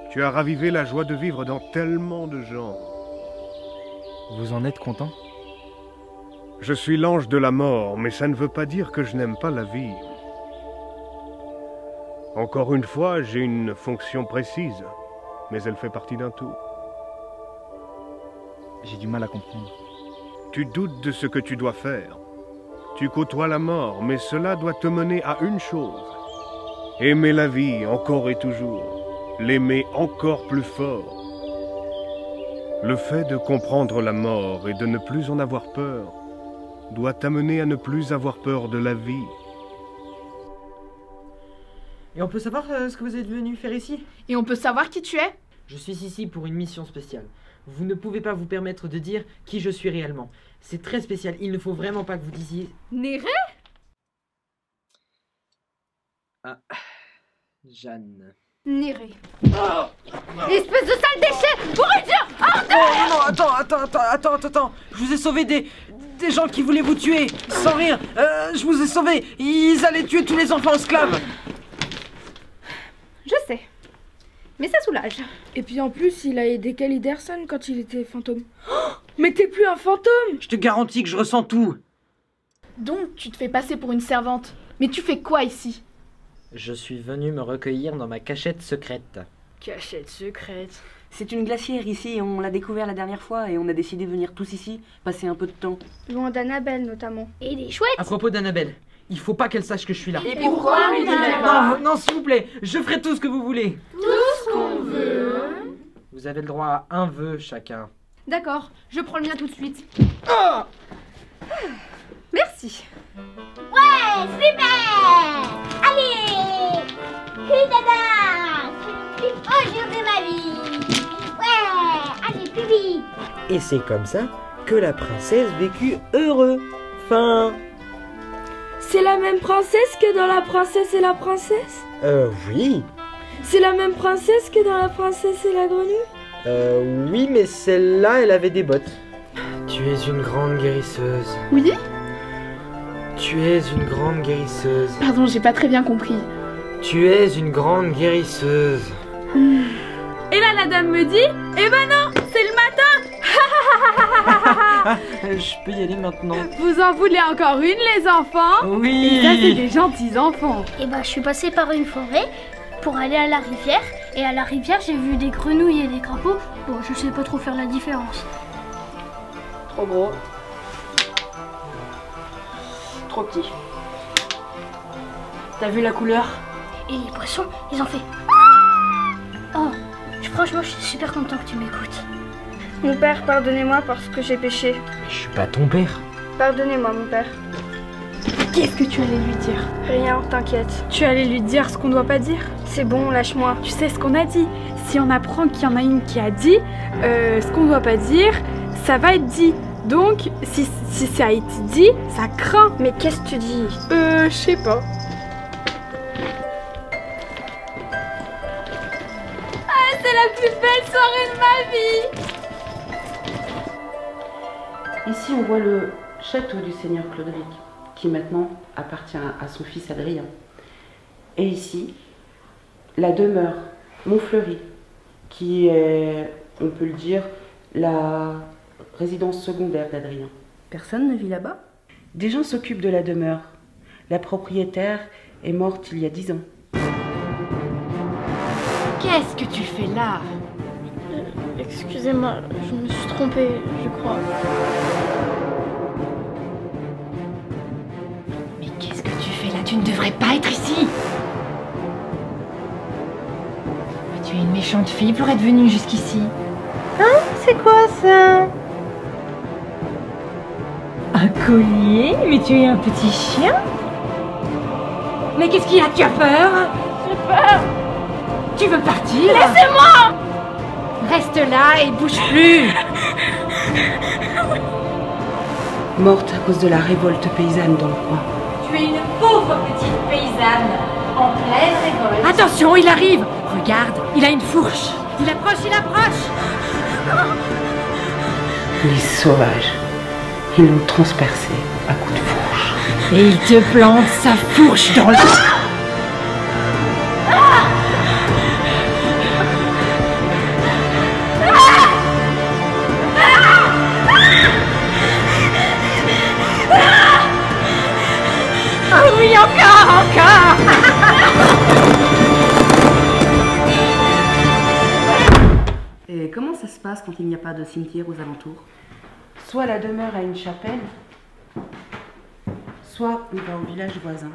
Tu as ravivé la joie de vivre dans tellement de gens. Vous en êtes content? Je suis l'ange de la mort, mais ça ne veut pas dire que je n'aime pas la vie. Encore une fois, j'ai une fonction précise, mais elle fait partie d'un tout. J'ai du mal à comprendre. Tu doutes de ce que tu dois faire. Tu côtoies la mort, mais cela doit te mener à une chose. Aimer la vie encore et toujours. L'aimer encore plus fort. Le fait de comprendre la mort et de ne plus en avoir peur doit t'amener à ne plus avoir peur de la vie. Et on peut savoir ce que vous êtes venu faire ici? Et on peut savoir qui tu es? Je suis ici pour une mission spéciale. Vous ne pouvez pas vous permettre de dire qui je suis réellement. C'est très spécial, il ne faut vraiment pas que vous disiez... Néré? Ah... Jeanne... Néré. Oh, espèce de sale déchet! Pourriture! Oh non, attends. Je vous ai sauvé des gens qui voulaient vous tuer. Sans rire, je vous ai sauvé. Ils allaient tuer tous les enfants esclaves. Je sais. Mais ça soulage. Et puis en plus, il a aidé Caliderson quand il était fantôme. Oh, mais t'es plus un fantôme! Je te garantis que je ressens tout. Donc, tu te fais passer pour une servante. Mais tu fais quoi ici? Je suis venu me recueillir dans ma cachette secrète. Cachette secrète. C'est une glacière ici, on l'a découvert la dernière fois et on a décidé de venir tous ici, passer un peu de temps. Loin d'Annabelle notamment. Et des chouettes. À propos d'Annabelle, il faut pas qu'elle sache que je suis là. Et pourquoi lui dirais pas? Non, s'il vous plaît, je ferai tout ce que vous voulez. Tout ce qu'on veut. Vous avez le droit à un vœu chacun. D'accord, je prends le mien tout de suite. Oh Merci. Ouais, super. Allez, dada, oh, jour de ma vie. Ouais, allez, plus vite. Et c'est comme ça que la princesse vécut heureux. Fin. C'est la même princesse que dans La Princesse et la Princesse? Oui. C'est la même princesse que dans La Princesse et la Grenouille? Oui, mais celle-là, elle avait des bottes. Tu es une grande guérisseuse. Oui? Tu es une grande guérisseuse. Pardon, j'ai pas très bien compris. Tu es une grande guérisseuse. Et là, la dame me dit, eh ben non, c'est le matin. Je peux y aller maintenant. Vous en voulez encore une, les enfants? Oui. Et ça, c'est des gentils enfants. Et bah, je suis passée par une forêt pour aller à la rivière. Et à la rivière, j'ai vu des grenouilles et des crapauds. Bon, je sais pas trop faire la différence. Trop gros. Trop petit. T'as vu la couleur? Et les poissons, ils ont fait... Oh, franchement, je suis super content que tu m'écoutes. Mon père, pardonnez-moi parce que j'ai péché. Mais je suis pas ton père. Pardonnez-moi, mon père. Qu'est-ce que tu allais lui dire? Rien, t'inquiète. Tu allais lui dire ce qu'on doit pas dire? C'est bon, lâche-moi. Tu sais ce qu'on a dit. Si on apprend qu'il y en a une qui a dit ce qu'on doit pas dire, ça va être dit. Donc, si ça a été dit, ça craint. Mais qu'est-ce que tu dis? Je sais pas. Ah, c'est la plus belle soirée de ma vie! Ici, on voit le château du seigneur Cloderic, qui maintenant appartient à son fils Adrien. Et ici, la demeure Montfleury, qui est, on peut le dire, la résidence secondaire d'Adrien. Personne ne vit là-bas? Des gens s'occupent de la demeure. La propriétaire est morte il y a 10 ans. Qu'est-ce que tu fais là? Excusez-moi, je me suis trompée, je crois. Mais qu'est-ce que tu fais là? Tu ne devrais pas être ici. Mais tu es une méchante fille pour être venue jusqu'ici. Hein? C'est quoi ça? Un collier? Mais tu es un petit chien? Mais qu'est-ce qu'il y a? Tu as peur? J'ai peur. Tu veux partir? Laissez-moi! Reste là et bouge plus. Morte à cause de la révolte paysanne dans le coin. Tu es une pauvre petite paysanne en pleine révolte. Attention, il arrive. Regarde, il a une fourche. Il approche, il approche. Les sauvages, ils l'ont transpercé à coups de fourche. Et il te plante sa fourche dans le... Ah oui, encore! Et comment ça se passe quand il n'y a pas de cimetière aux alentours? Soit la demeure a une chapelle, soit on va au village voisin.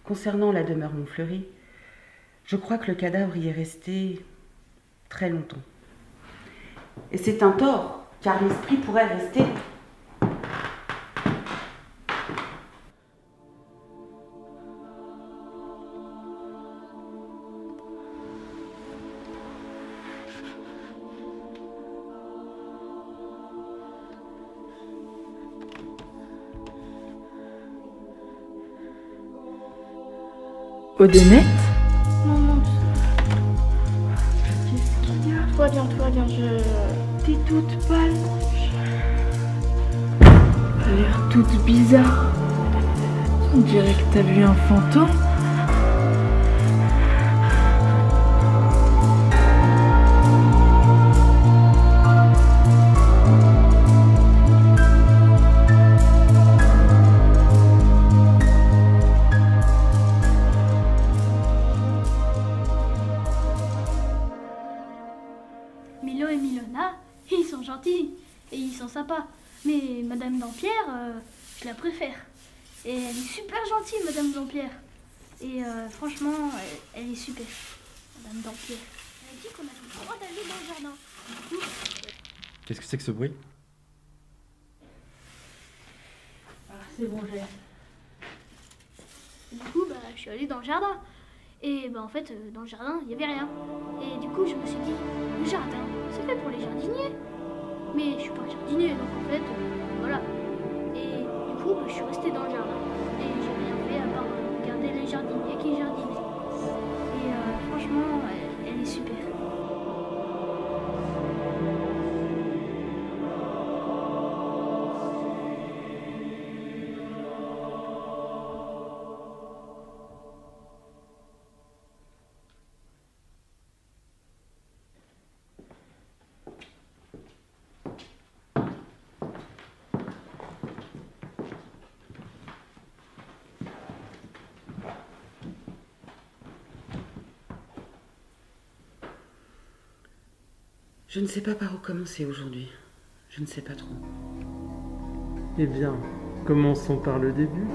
Concernant la demeure Montfleury, je crois que le cadavre y est resté très longtemps. Et c'est un tort, car l'esprit pourrait rester. Odenette? Maman, qu'est-ce qu'il y a? Tout va bien, T'es toute pâle. T'as l'air toute bizarre. On dirait que t'as vu un fantôme. gentils et ils sont sympas. Mais Madame Dampierre, je la préfère. Et elle est super gentille, Madame Dampierre. Et franchement, elle est super, Madame Dampierre. Elle a dit qu'on avait le droit d'aller dans le jardin. Du coup, Qu'est-ce que c'est que ce bruit? c'est bon, j'ai. Du coup, je suis allée dans le jardin. Et en fait, dans le jardin, il n'y avait rien. Et du coup, je me suis dit, le jardin, c'est fait pour les jardiniers. Mais je suis pas un jardinier, donc en fait, voilà. Et du coup, je suis restée dans le jardin. Et j'ai rien fait à part regarder les jardiniers qui jardinaient. Et franchement, elle est super. Je ne sais pas par où commencer aujourd'hui. Je ne sais pas trop. Eh bien, commençons par le début.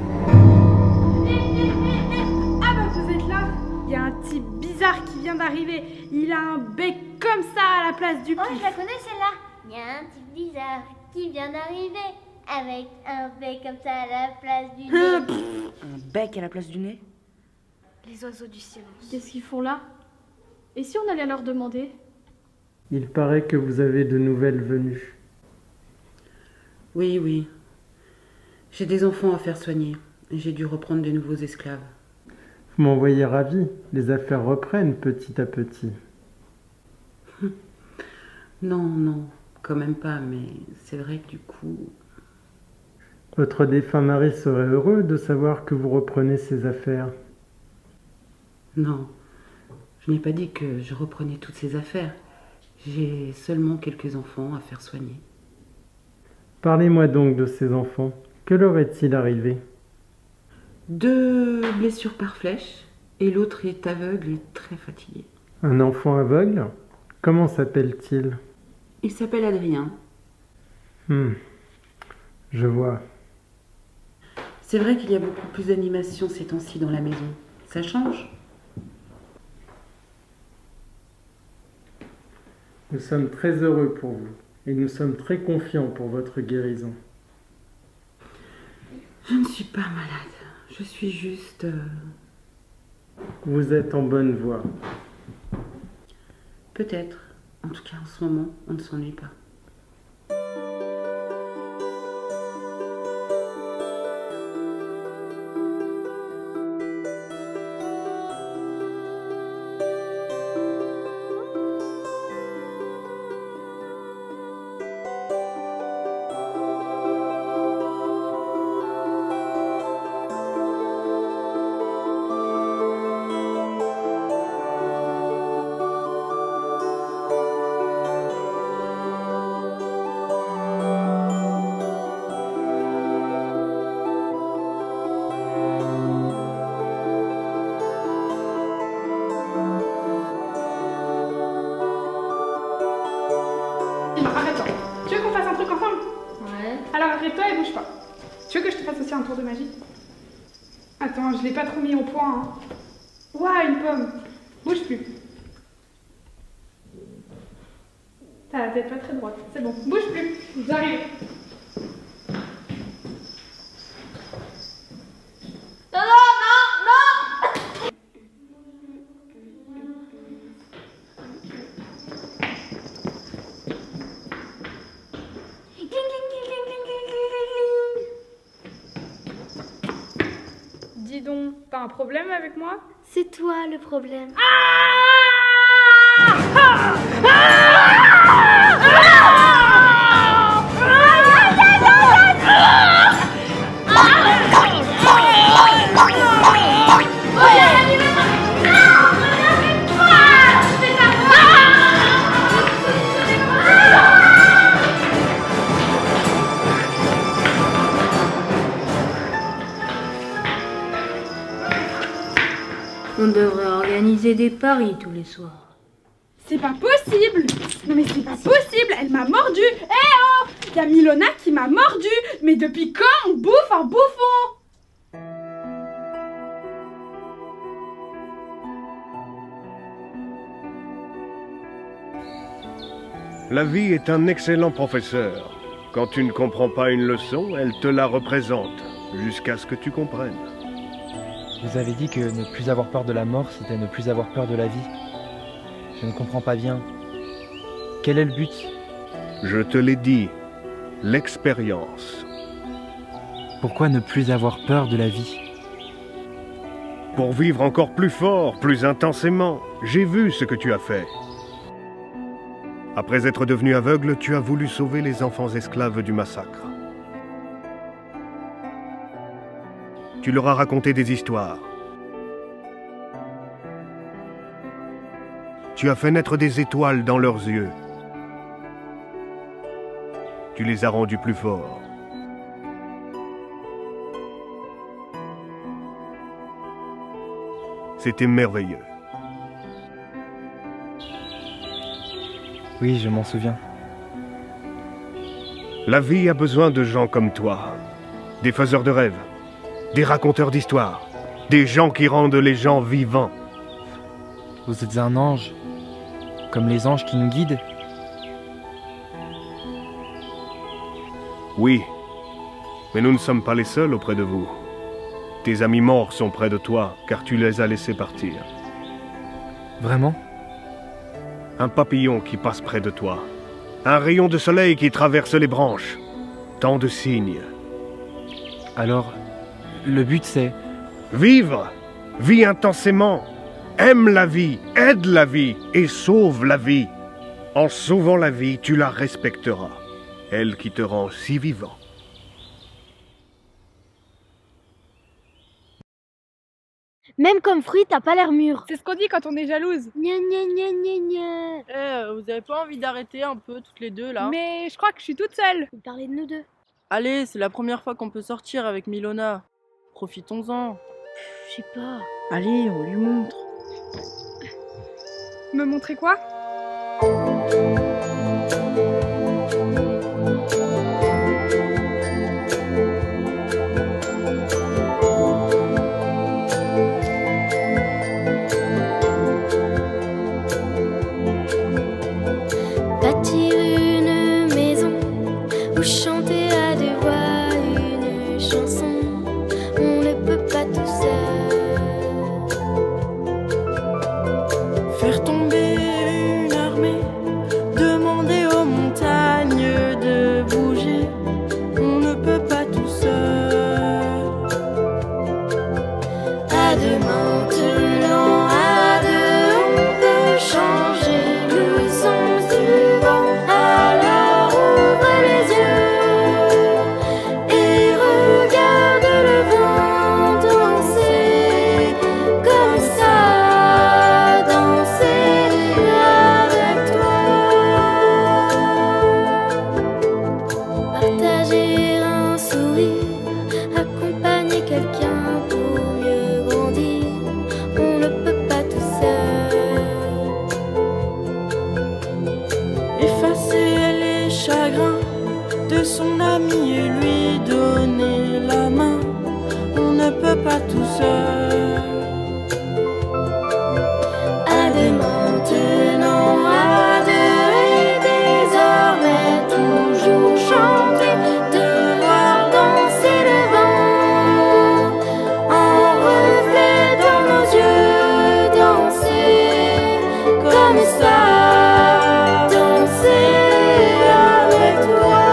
Ah vous êtes là? Il y a un type bizarre qui vient d'arriver. Il a un bec comme ça à la place du pif. Oh, je la connais celle-là. Il y a un type bizarre qui vient d'arriver avec un bec comme ça à la place du nez. Un bec à la place du nez? Les oiseaux du silence. Qu'est-ce qu'ils font là? Et si on allait leur demander? Il paraît que vous avez de nouvelles venues. Oui, oui. J'ai des enfants à faire soigner. J'ai dû reprendre de nouveaux esclaves. Vous m'envoyez ravi. Les affaires reprennent petit à petit. Non, non, quand même pas, mais c'est vrai que du coup... Votre défunt mari serait heureux de savoir que vous reprenez ses affaires. Non, je n'ai pas dit que je reprenais toutes ces affaires. J'ai seulement quelques enfants à faire soigner. Parlez-moi donc de ces enfants. Que leur est-il arrivé? 2 blessures par flèche, et l'autre est aveugle et très fatigué. Un enfant aveugle? Comment s'appelle-t-il? Il s'appelle Adrien. Je vois. C'est vrai qu'il y a beaucoup plus d'animation ces temps-ci dans la maison. Ça change? Nous sommes très heureux pour vous et nous sommes très confiants pour votre guérison. Je ne suis pas malade. Je suis juste... Vous êtes en bonne voie. Peut-être. En tout cas, en ce moment, on ne s'ennuie pas. Arrête-toi. Tu veux qu'on fasse un truc ensemble? Ouais. Alors arrête-toi et bouge pas. Tu veux que je te fasse aussi un tour de magie? Attends, je l'ai pas trop mis au point. Hein. Ouah, une pomme. Bouge plus. T'as la tête pas très droite. C'est bon. Bouge plus. J'arrive. Non, non, non! Dis donc, t'as un problème avec moi? C'est toi le problème. On devrait organiser des paris tous les soirs. C'est pas possible! Non mais c'est pas possible! Elle m'a mordu! Eh oh! Y'a Milona qui m'a mordu! Mais depuis quand on bouffe un bouffon? La vie est un excellent professeur. Quand tu ne comprends pas une leçon, elle te la représente, jusqu'à ce que tu comprennes. Vous avez dit que ne plus avoir peur de la mort, c'était ne plus avoir peur de la vie. Je ne comprends pas bien. Quel est le but? Je te l'ai dit, l'expérience. Pourquoi ne plus avoir peur de la vie? Pour vivre encore plus fort, plus intensément. J'ai vu ce que tu as fait. Après être devenu aveugle, tu as voulu sauver les enfants esclaves du massacre. Tu leur as raconté des histoires. Tu as fait naître des étoiles dans leurs yeux. Tu les as rendus plus forts. C'était merveilleux. Oui, je m'en souviens. La vie a besoin de gens comme toi. Des faiseurs de rêves, des raconteurs d'histoires, des gens qui rendent les gens vivants. Vous êtes un ange, comme les anges qui nous guident. Oui, mais nous ne sommes pas les seuls auprès de vous. Tes amis morts sont près de toi, car tu les as laissés partir. Vraiment? Un papillon qui passe près de toi. Un rayon de soleil qui traverse les branches. Tant de signes. Alors, le but c'est... Vivre! Vis intensément! Aime la vie, aide la vie et sauve la vie. En sauvant la vie, tu la respecteras. Elle qui te rend si vivant. Même comme fruit, t'as pas l'air mûr. C'est ce qu'on dit quand on est jalouse. Gna gna gna gna gna. Vous avez pas envie d'arrêter un peu toutes les deux là? Mais je crois que je suis toute seule. Vous parlez de nous deux. Allez, c'est la première fois qu'on peut sortir avec Milona. Profitons-en. Je sais pas. Allez, on lui montre. Me montrer quoi? Bâtir une maison ou chanter à deux voix une chanson, on ne peut pas tout seul. Faire tomber une armée, demander aux montagnes de bouger, on ne peut pas tout seul. À deux maintenant, à deux, on peut changer le sens du vent. Alors ouvre les yeux et regarde le vent danser comme ça, danser avec toi. Partager un sourire, accompagner quelqu'un pour mieux grandir, on ne peut pas tout seul. Effacer les chagrins de son ami et lui donner la main, on ne peut pas tout seul. À deux maintenant, à deux et désormais toujours chanter, devoir danser le vent, en reflet dans nos yeux, danser comme ça, danser avec toi.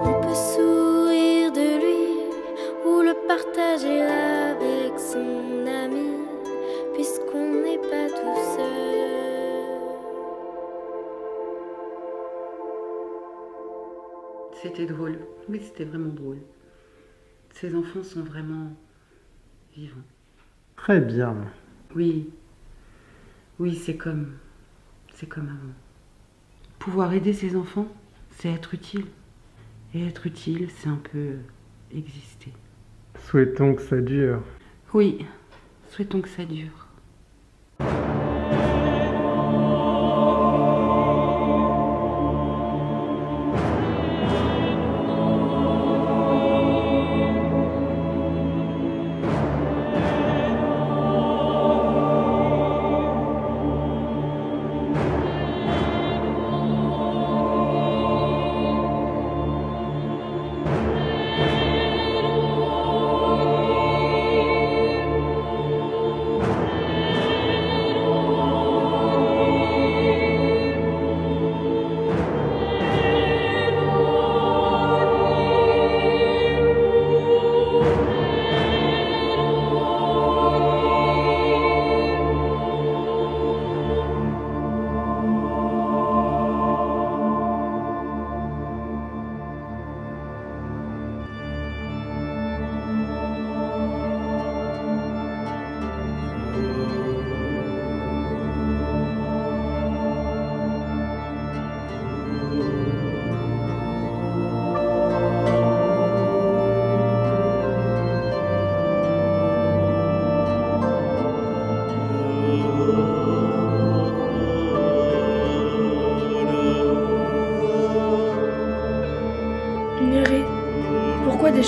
On peut sourire de lui ou le partager avec son ami, puisqu'on n'est pas tout seul. C'était drôle. Oui, c'était vraiment drôle. Ces enfants sont vraiment vivants. Très bien. Oui. Oui, c'est comme avant. Pouvoir aider ces enfants, c'est être utile. Et être utile, c'est un peu exister. Souhaitons que ça dure. Oui, souhaitons que ça dure.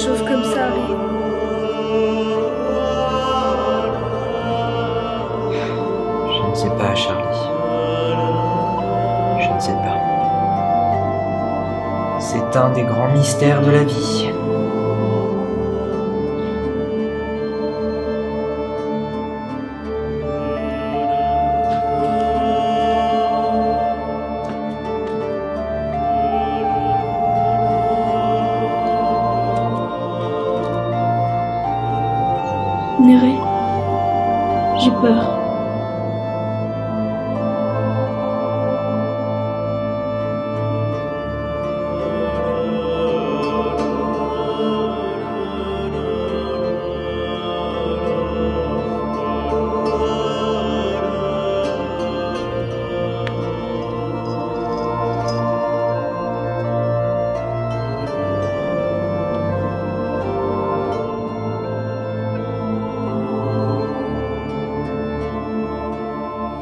choses comme ça arrivent. Je ne sais pas, Charlie. Je ne sais pas. C'est un des grands mystères de la vie. Néré, j'ai peur.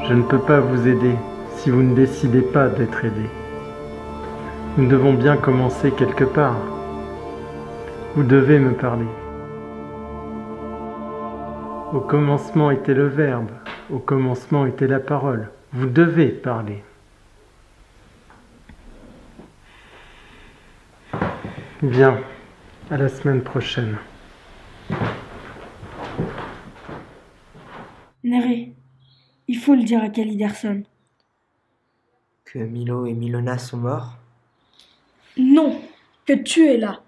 Je ne peux pas vous aider si vous ne décidez pas d'être aidé. Nous devons bien commencer quelque part. Vous devez me parler. Au commencement était le Verbe, au commencement était la parole. Vous devez parler. Bien, à la semaine prochaine. Néré, il faut le dire à Caliderson. Que Milo et Milona sont morts? Non, que tu es là.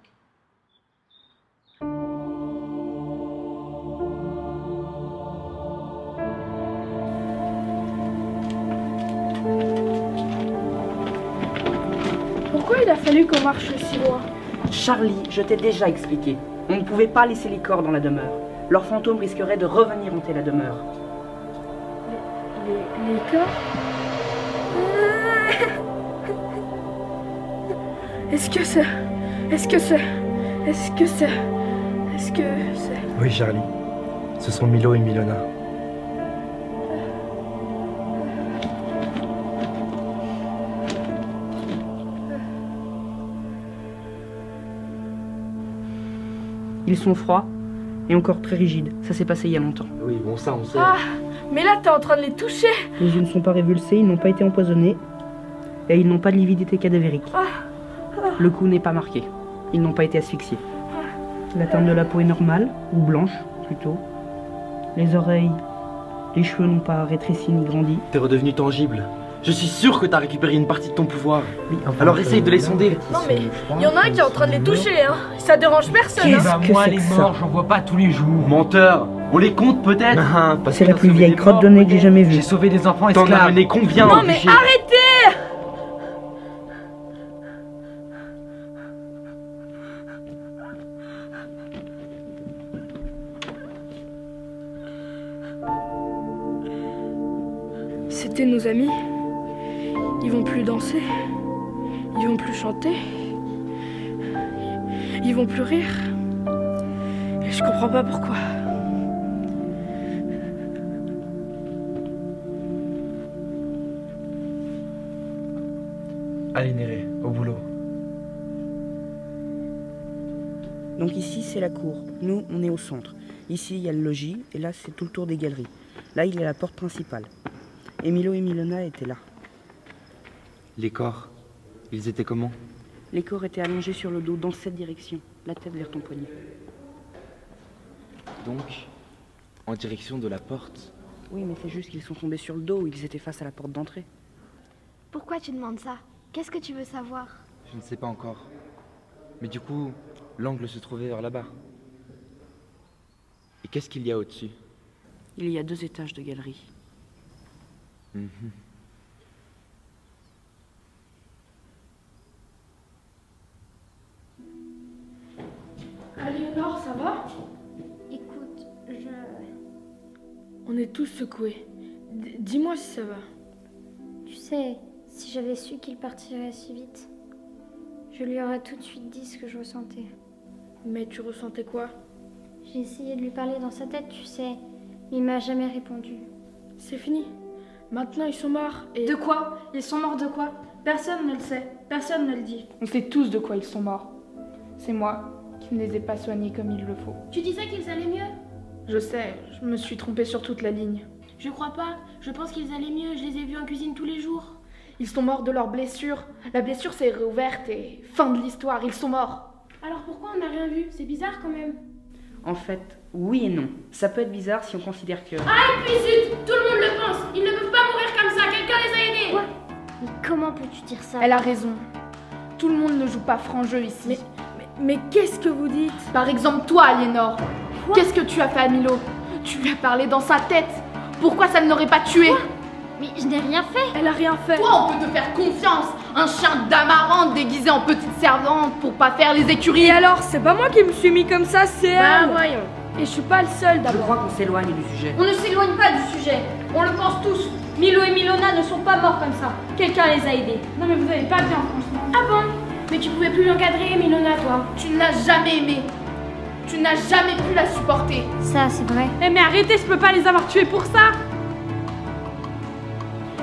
Pourquoi il a fallu qu'on marche si loin? Charlie, je t'ai déjà expliqué. On ne pouvait pas laisser les corps dans la demeure. Leur fantôme risquerait de revenir hanter la demeure. Les corps? Est-ce que c'est... Oui, Charlie. Ce sont Milo et Milona. Ils sont froids et encore très rigides. Ça s'est passé il y a longtemps. Oui, bon, ça, on sait. Ah, mais là, t'es en train de les toucher. Les yeux ne sont pas révulsés, ils n'ont pas été empoisonnés et ils n'ont pas de lividité cadavérique. Le cou n'est pas marqué. Ils n'ont pas été asphyxiés. La teinte de la peau est normale, ou blanche plutôt. Les oreilles, les cheveux n'ont pas rétréci ni grandi. T'es redevenu tangible. Je suis sûr que t'as récupéré une partie de ton pouvoir. Alors essaye de les sonder. Non mais, il y en a un qui est en train de les toucher, hein. Ça dérange personne, hein. Moi, les morts, j'en vois pas tous les jours. Menteur. On les compte peut-être. C'est la plus vieille crotte de nez que j'ai jamais vue. J'ai sauvé des enfants esclaves. T'en as mené combien? Non mais arrêtez! C'était nos amis. Ils vont plus danser. Ils vont plus chanter. Ils vont plus rire. Et je comprends pas pourquoi. Allez, Néré, au boulot. Donc ici, c'est la cour. Nous, on est au centre. Ici, il y a le logis, et là, c'est tout le tour des galeries. Là, il y a la porte principale. Et Milo et Milona étaient là. Les corps, ils étaient comment? Les corps étaient allongés sur le dos dans cette direction, la tête vers ton poignet. Donc, en direction de la porte? Oui, mais c'est juste qu'ils sont tombés sur le dos, ils étaient face à la porte d'entrée. Pourquoi tu demandes ça? Qu'est-ce que tu veux savoir? Je ne sais pas encore. Mais du coup, l'angle se trouvait vers là-bas. Et qu'est-ce qu'il y a au-dessus? Il y a 2 étages de galerie. Aliénor, ça va? Écoute, On est tous secoués. Dis-moi si ça va. Tu sais, si j'avais su qu'il partirait si vite, je lui aurais tout de suite dit ce que je ressentais. Mais tu ressentais quoi? J'ai essayé de lui parler dans sa tête, tu sais, mais il m'a jamais répondu. C'est fini. Maintenant, ils sont morts et... De quoi? Ils sont morts de quoi? Personne ne le sait. Personne ne le dit. On sait tous de quoi ils sont morts. C'est moi. qu'ils ne les aient pas soignés comme il le faut. Tu disais qu'ils allaient mieux? Je sais, je me suis trompée sur toute la ligne. Je crois pas. Je pense qu'ils allaient mieux. Je les ai vus en cuisine tous les jours. Ils sont morts de leur blessure. La blessure s'est réouverte et fin de l'histoire, ils sont morts. Alors pourquoi on n'a rien vu? C'est bizarre quand même. En fait, oui et non. Ça peut être bizarre si on considère que... Ah et puis zut! Tout le monde le pense. Ils ne peuvent pas mourir comme ça. Quelqu'un les a aidés. Quoi? Mais comment peux-tu dire ça? Elle a raison. Tout le monde ne joue pas franc jeu ici. Mais qu'est-ce que vous dites? Par exemple, toi, Aliénor. Qu'est-ce que tu as fait à Milo? Tu lui as parlé dans sa tête. Pourquoi ça ne l'aurait pas tué? Quoi? Mais je n'ai rien fait. Elle a rien fait. Toi, on peut te faire confiance. Un chien d'amarante déguisé en petite servante pour pas faire les écuries. Et alors, c'est pas moi qui me suis mis comme ça, c'est elle. Voyons. Et je suis pas le seul Je d'abord. crois qu'on s'éloigne du sujet. On ne s'éloigne pas du sujet. On le pense tous. Milo et Milona ne sont pas morts comme ça. Quelqu'un les a aidés. Non mais vous allez pas bien, franchement. Ah bon? Mais tu pouvais plus l'encadrer, Milona, toi. Tu ne l'as jamais aimée. Tu n'as jamais pu la supporter. Ça, c'est vrai. Eh mais arrêtez, je peux pas les avoir tués pour ça.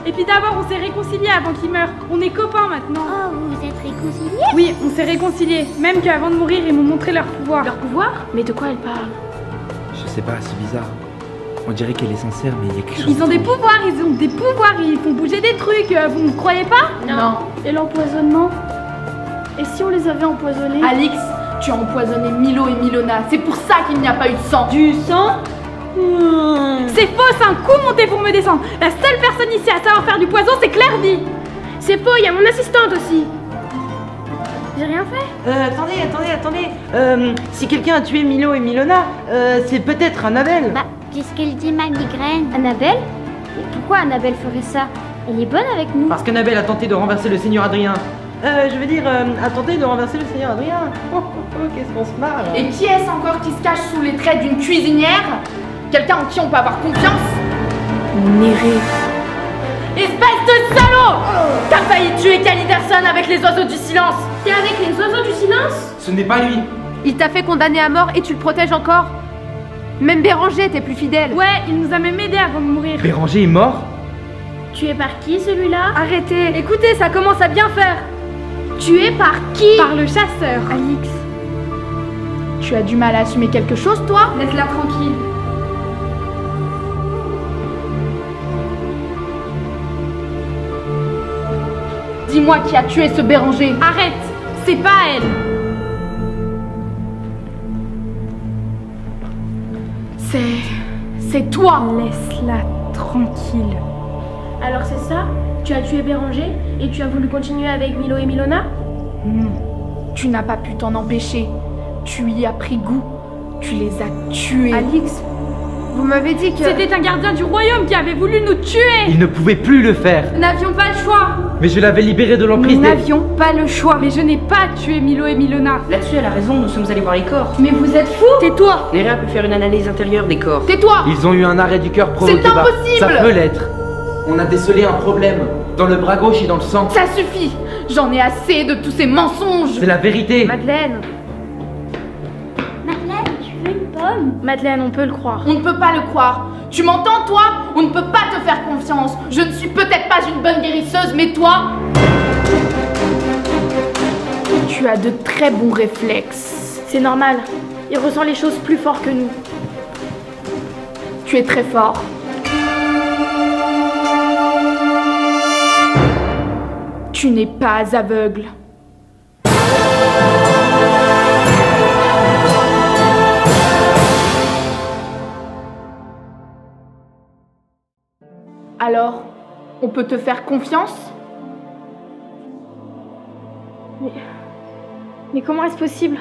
Et puis d'abord, on s'est réconciliés avant qu'ils meurent. On est copains maintenant. Oh, vous vous êtes réconciliés? Oui, on s'est réconciliés. Même qu'avant de mourir, ils m'ont montré leur pouvoir. Leur pouvoir? Mais de quoi elle parle? Je sais pas, c'est bizarre. On dirait qu'elle est sincère, mais il y a quelque chose. Ils ont des pouvoirs, ils font bouger des trucs, vous ne croyez pas? Non. Et l'empoisonnement? Et si on les avait empoisonnés? Alix, tu as empoisonné Milo et Milona. C'est pour ça qu'il n'y a pas eu de sang. Du sang? C'est faux, c'est un coup monté pour me descendre. La seule personne ici à savoir faire du poison, c'est Clairvy. C'est faux, il y a mon assistante aussi. J'ai rien fait. Attendez. Si quelqu'un a tué Milo et Milona, c'est peut-être Annabelle. Bah, puisqu'elle dit ma migraine. Annabelle? Et pourquoi Annabelle ferait ça? Elle est bonne avec nous. Parce qu'Annabelle a tenté de renverser le Seigneur Adrien. A tenté de renverser le Seigneur Adrien. Qu'est-ce qu'on se marre. Et qui est-ce encore qui se cache sous les traits d'une cuisinière? Quelqu'un en qui on peut avoir confiance? Néré. Espèce de salaud! T'as failli tuer Caliderson avec les oiseaux du silence. T'es avec les oiseaux du silence? Ce n'est pas lui. Il t'a fait condamner à mort et tu le protèges encore? Même Béranger était plus fidèle. Ouais, il nous a même aidés avant de mourir. Béranger est mort? Tué par qui celui-là? Arrêtez. Écoutez, ça commence à bien faire. Tué par qui? Par le chasseur. Alix. Tu as du mal à assumer quelque chose, toi? Laisse-la tranquille. Dis-moi qui a tué ce Béranger. Arrête, c'est pas elle. C'est toi. Laisse-la tranquille. Alors c'est ça? Tu as tué Béranger et tu as voulu continuer avec Milo et Milona? Non, tu n'as pas pu t'en empêcher. Tu y as pris goût. Tu les as tués. Alix, vous m'avez dit que... C'était un gardien du royaume qui avait voulu nous tuer. Il ne pouvait plus le faire. Nous n'avions pas le choix. Mais je l'avais libéré de l'emprise Nous des... n'avions pas le choix. Mais je n'ai pas tué Milo et Milona. Là-dessus, elle a raison, nous sommes allés voir les corps. Mais vous êtes fous? Tais-toi. Léa peut faire une analyse intérieure des corps. Tais-toi. Ils ont eu un arrêt du cœur provoqué C'est par... impossible. Ça peut l'être. On a décelé un problème. Dans le bras gauche et dans le sang. Ça suffit. J'en ai assez de tous ces mensonges. C'est la vérité. Madeleine. Madeleine, tu veux une pomme? Madeleine, on peut le croire. On ne peut pas le croire. Tu m'entends, toi? On ne peut pas te faire confiance. Je ne suis peut-être pas une bonne guérisseuse, mais toi... Tu as de très bons réflexes. C'est normal. Il ressent les choses plus fort que nous. Tu es très fort. Tu n'es pas aveugle. Alors, on peut te faire confiance? Mais comment est-ce possible?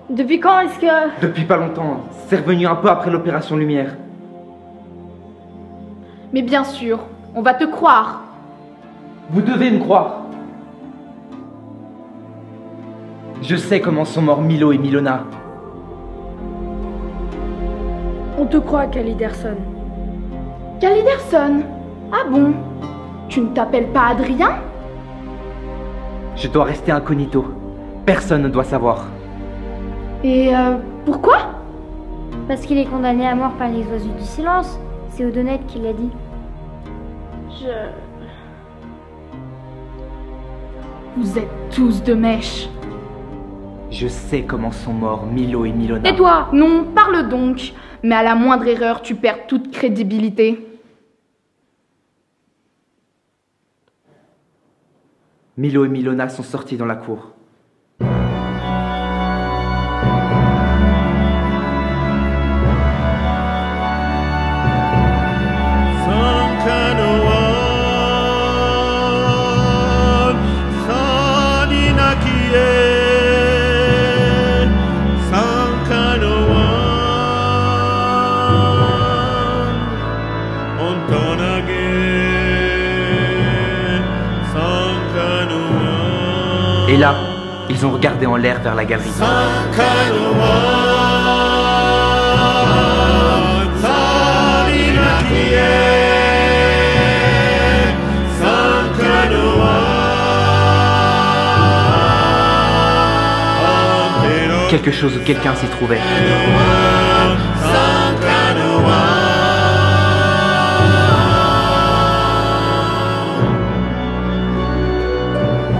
Depuis quand est-ce que... Depuis pas longtemps. C'est revenu un peu après l'opération Lumière. Mais bien sûr, on va te croire. Vous devez me croire. Je sais comment sont morts Milo et Milona. On te croit, Caliderson. Caliderson? Ah bon? Tu ne t'appelles pas Adrien? Je dois rester incognito. Personne ne doit savoir. Et pourquoi? Parce qu'il est condamné à mort par les oiseaux du silence. C'est Odonette qui l'a dit. Vous êtes tous de mèche. Je sais comment sont morts Milo et Milona. Et toi? Non, parle donc. Mais à la moindre erreur, tu perds toute crédibilité. Milo et Milona sont sortis dans la cour. Et là, ils ont regardé en l'air vers la galerie. Quelque chose ou quelqu'un s'y trouvait.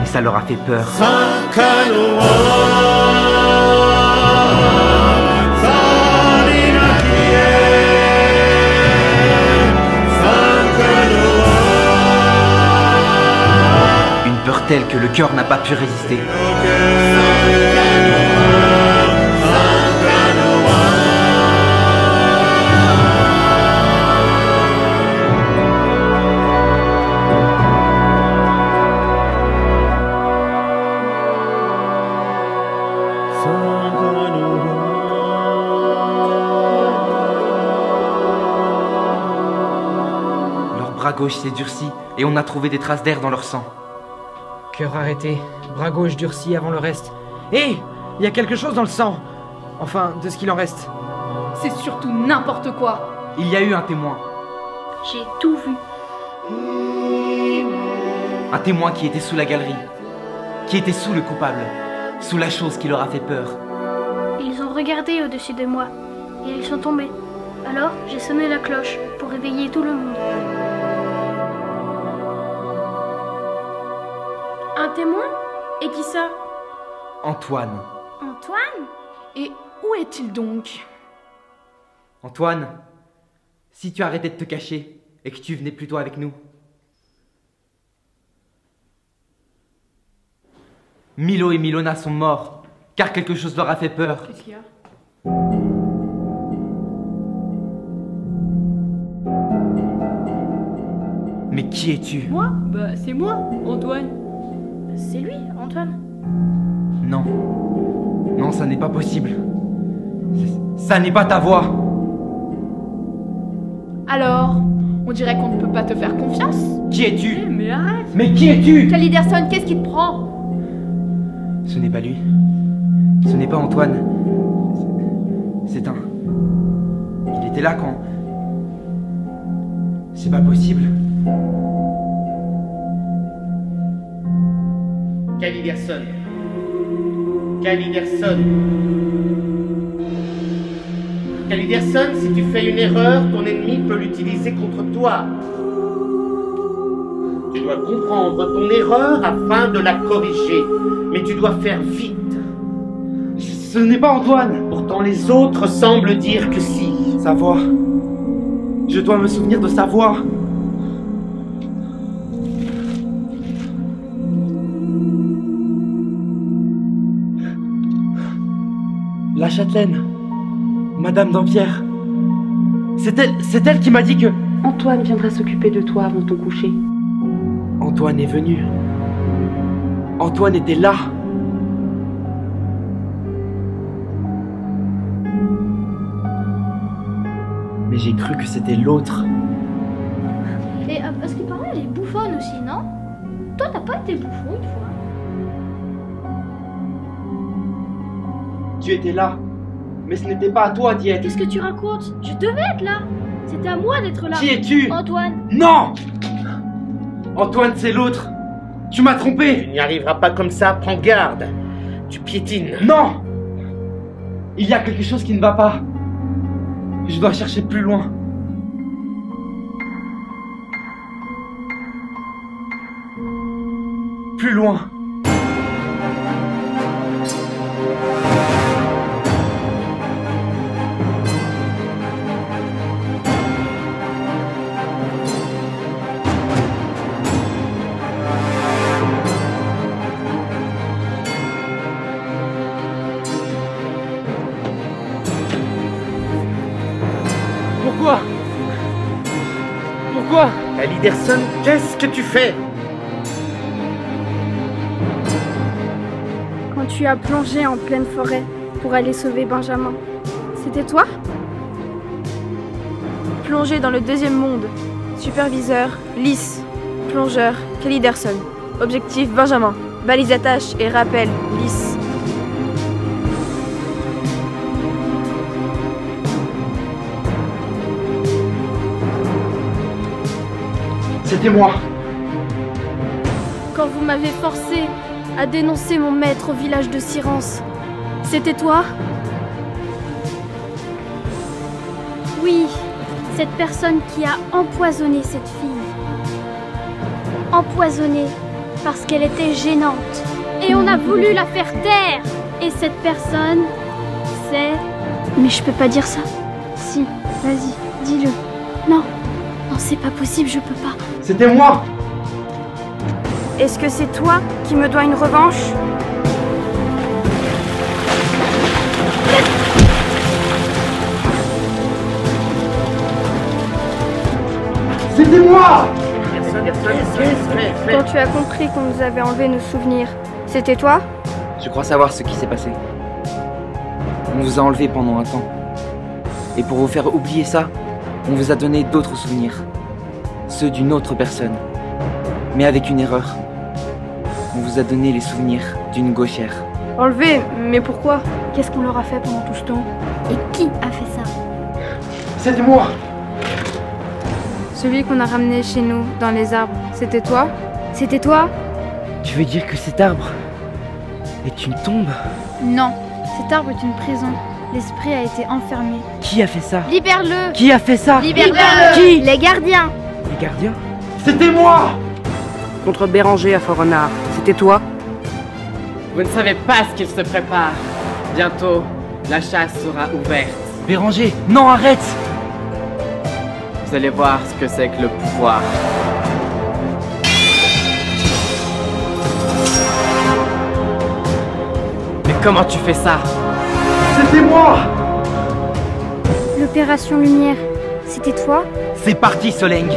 Et ça leur a fait peur. Une peur telle que le cœur n'a pas pu résister. Bras gauche s'est durci et on a trouvé des traces d'air dans leur sang. Cœur arrêté, bras gauche durci avant le reste. Hé, il y a quelque chose dans le sang. Enfin, de ce qu'il en reste. C'est surtout n'importe quoi. Il y a eu un témoin. J'ai tout vu. Un témoin qui était sous la galerie. Qui était sous le coupable. Sous la chose qui leur a fait peur. Ils ont regardé au-dessus de moi et ils sont tombés. Alors, j'ai sonné la cloche pour réveiller tout le monde. Un témoin? Et qui ça? Antoine. Antoine? Et où est-il donc? Antoine, si tu arrêtais de te cacher et que tu venais plutôt avec nous. Milo et Milona sont morts, car quelque chose leur a fait peur. Qu'est-ce qu'il y a? Mais qui es-tu? Moi? Bah c'est moi, Antoine. C'est lui, Antoine. Non. Non, ça n'est pas possible. Ça n'est pas ta voix. Alors, on dirait qu'on ne peut pas te faire confiance? Qui es-tu? Mais arrête! Mais qui es-tu? Caliderson, qu'est-ce qui te prend? Ce n'est pas lui. Ce n'est pas Antoine. C'est un... Il était là quand... C'est pas possible. Caliderson. Caliderson. Caliderson, si tu fais une erreur, ton ennemi peut l'utiliser contre toi. Tu dois comprendre ton erreur afin de la corriger. Mais tu dois faire vite. Ce n'est pas Antoine. Pourtant les autres semblent dire que si. Sa voix. Je dois me souvenir de sa voix. La châtelaine, Madame Dampierre. C'est elle qui m'a dit que... Antoine viendra s'occuper de toi avant ton coucher. Antoine est venu. Antoine était là. Mais j'ai cru que c'était l'autre. Et parce qu'il paraît, elle est bouffonne aussi, non? Toi, t'as pas été bouffon une fois? Tu étais là, mais ce n'était pas à toi d'y être. Qu'est-ce que tu racontes? Je devais être là. C'était à moi d'être là. Qui es-tu? Antoine. Non! Antoine, c'est l'autre. Tu m'as trompé. Tu n'y arriveras pas comme ça, prends garde. Tu piétines. Non! Il y a quelque chose qui ne va pas. Je dois chercher plus loin. Plus loin. Pourquoi? Pourquoi? Aliderson, qu'est-ce que tu fais? Quand tu as plongé en pleine forêt pour aller sauver Benjamin, c'était toi? Plongé dans le deuxième monde. Superviseur, Lys. Plongeur, Aliderson. Objectif, Benjamin. Balise d'attache et rappel, Lys. C'était moi. Quand vous m'avez forcé à dénoncer mon maître au village de Sirence, c'était toi? Oui, cette personne qui a empoisonné cette fille. Empoisonnée parce qu'elle était gênante. Et on a voulu la faire taire. Et cette personne, c'est... Mais je peux pas dire ça. Si, vas-y, dis-le. Non, non, c'est pas possible, je peux pas. C'était moi. Est-ce que c'est toi qui me dois une revanche? C'était moi. Quand tu as compris qu'on nous avait enlevé nos souvenirs, c'était toi? Je crois savoir ce qui s'est passé. On vous a enlevé pendant un temps. Et pour vous faire oublier ça, on vous a donné d'autres souvenirs. Ceux d'une autre personne. Mais avec une erreur. On vous a donné les souvenirs d'une gauchère. Enlevé? Mais pourquoi? Qu'est-ce qu'on leur a fait pendant tout ce temps? Et qui a fait ça? C'était moi. Celui qu'on a ramené chez nous, dans les arbres, c'était toi? C'était toi? Tu veux dire que cet arbre est une tombe? Non, cet arbre est une prison. L'esprit a été enfermé. Qui a fait ça? Libère-le! Qui a fait ça? Libère-le! Qui? Les gardiens! Les gardiens? C'était moi! Contre Béranger à Fort-Renard, c'était toi? Vous ne savez pas ce qu'il se prépare. Bientôt, la chasse sera ouverte. Béranger, non, arrête! Vous allez voir ce que c'est que le pouvoir. Mais comment tu fais ça? C'était moi! L'opération Lumière, c'était toi? C'est parti, Soleng!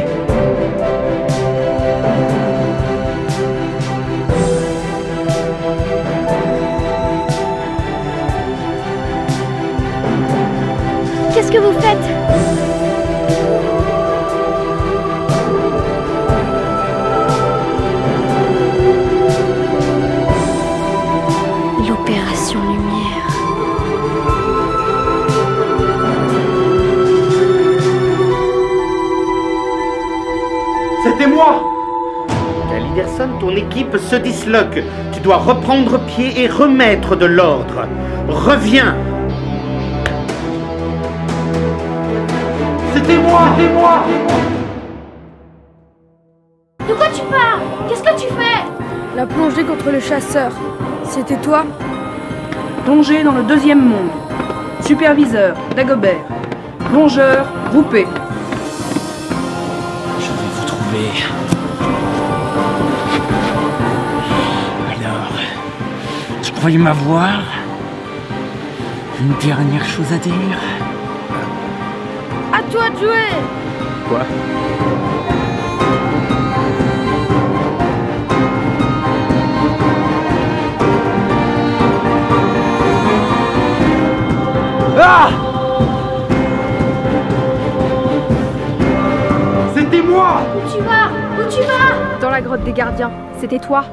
Qu'est-ce que vous faites? L'opération Lumière. C'était moi! Aliderson, ton équipe se disloque. Tu dois reprendre pied et remettre de l'ordre. Reviens! C'était moi! C'était moi! De quoi tu parles? Qu'est-ce que tu fais? La plongée contre le chasseur, c'était toi? Plongé dans le deuxième monde. Superviseur, Dagobert. Plongeur, Roupé. Je vais vous trouver. Alors, tu croyais m'avoir? Une dernière chose à dire? À toi de jouer! Quoi? Ah! C'était moi! Où tu vas? Où tu vas? Dans la grotte des gardiens, c'était toi?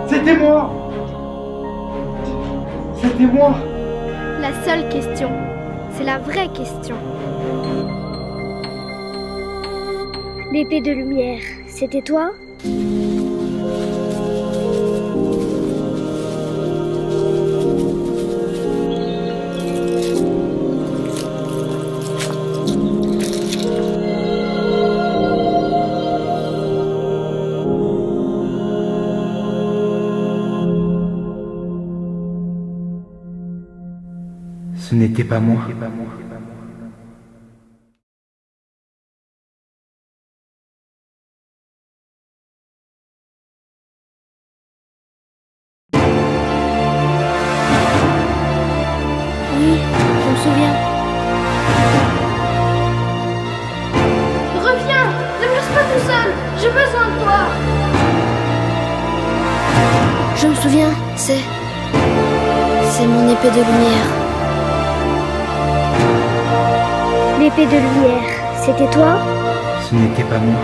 C'était moi! C'était moi! La seule question, c'est la vraie question. L'épée de lumière, c'était toi? Ce n'était pas moi. souviens, c'est mon épée de lumière. L'épée de lumière, c'était toi? Ce n'était pas moi.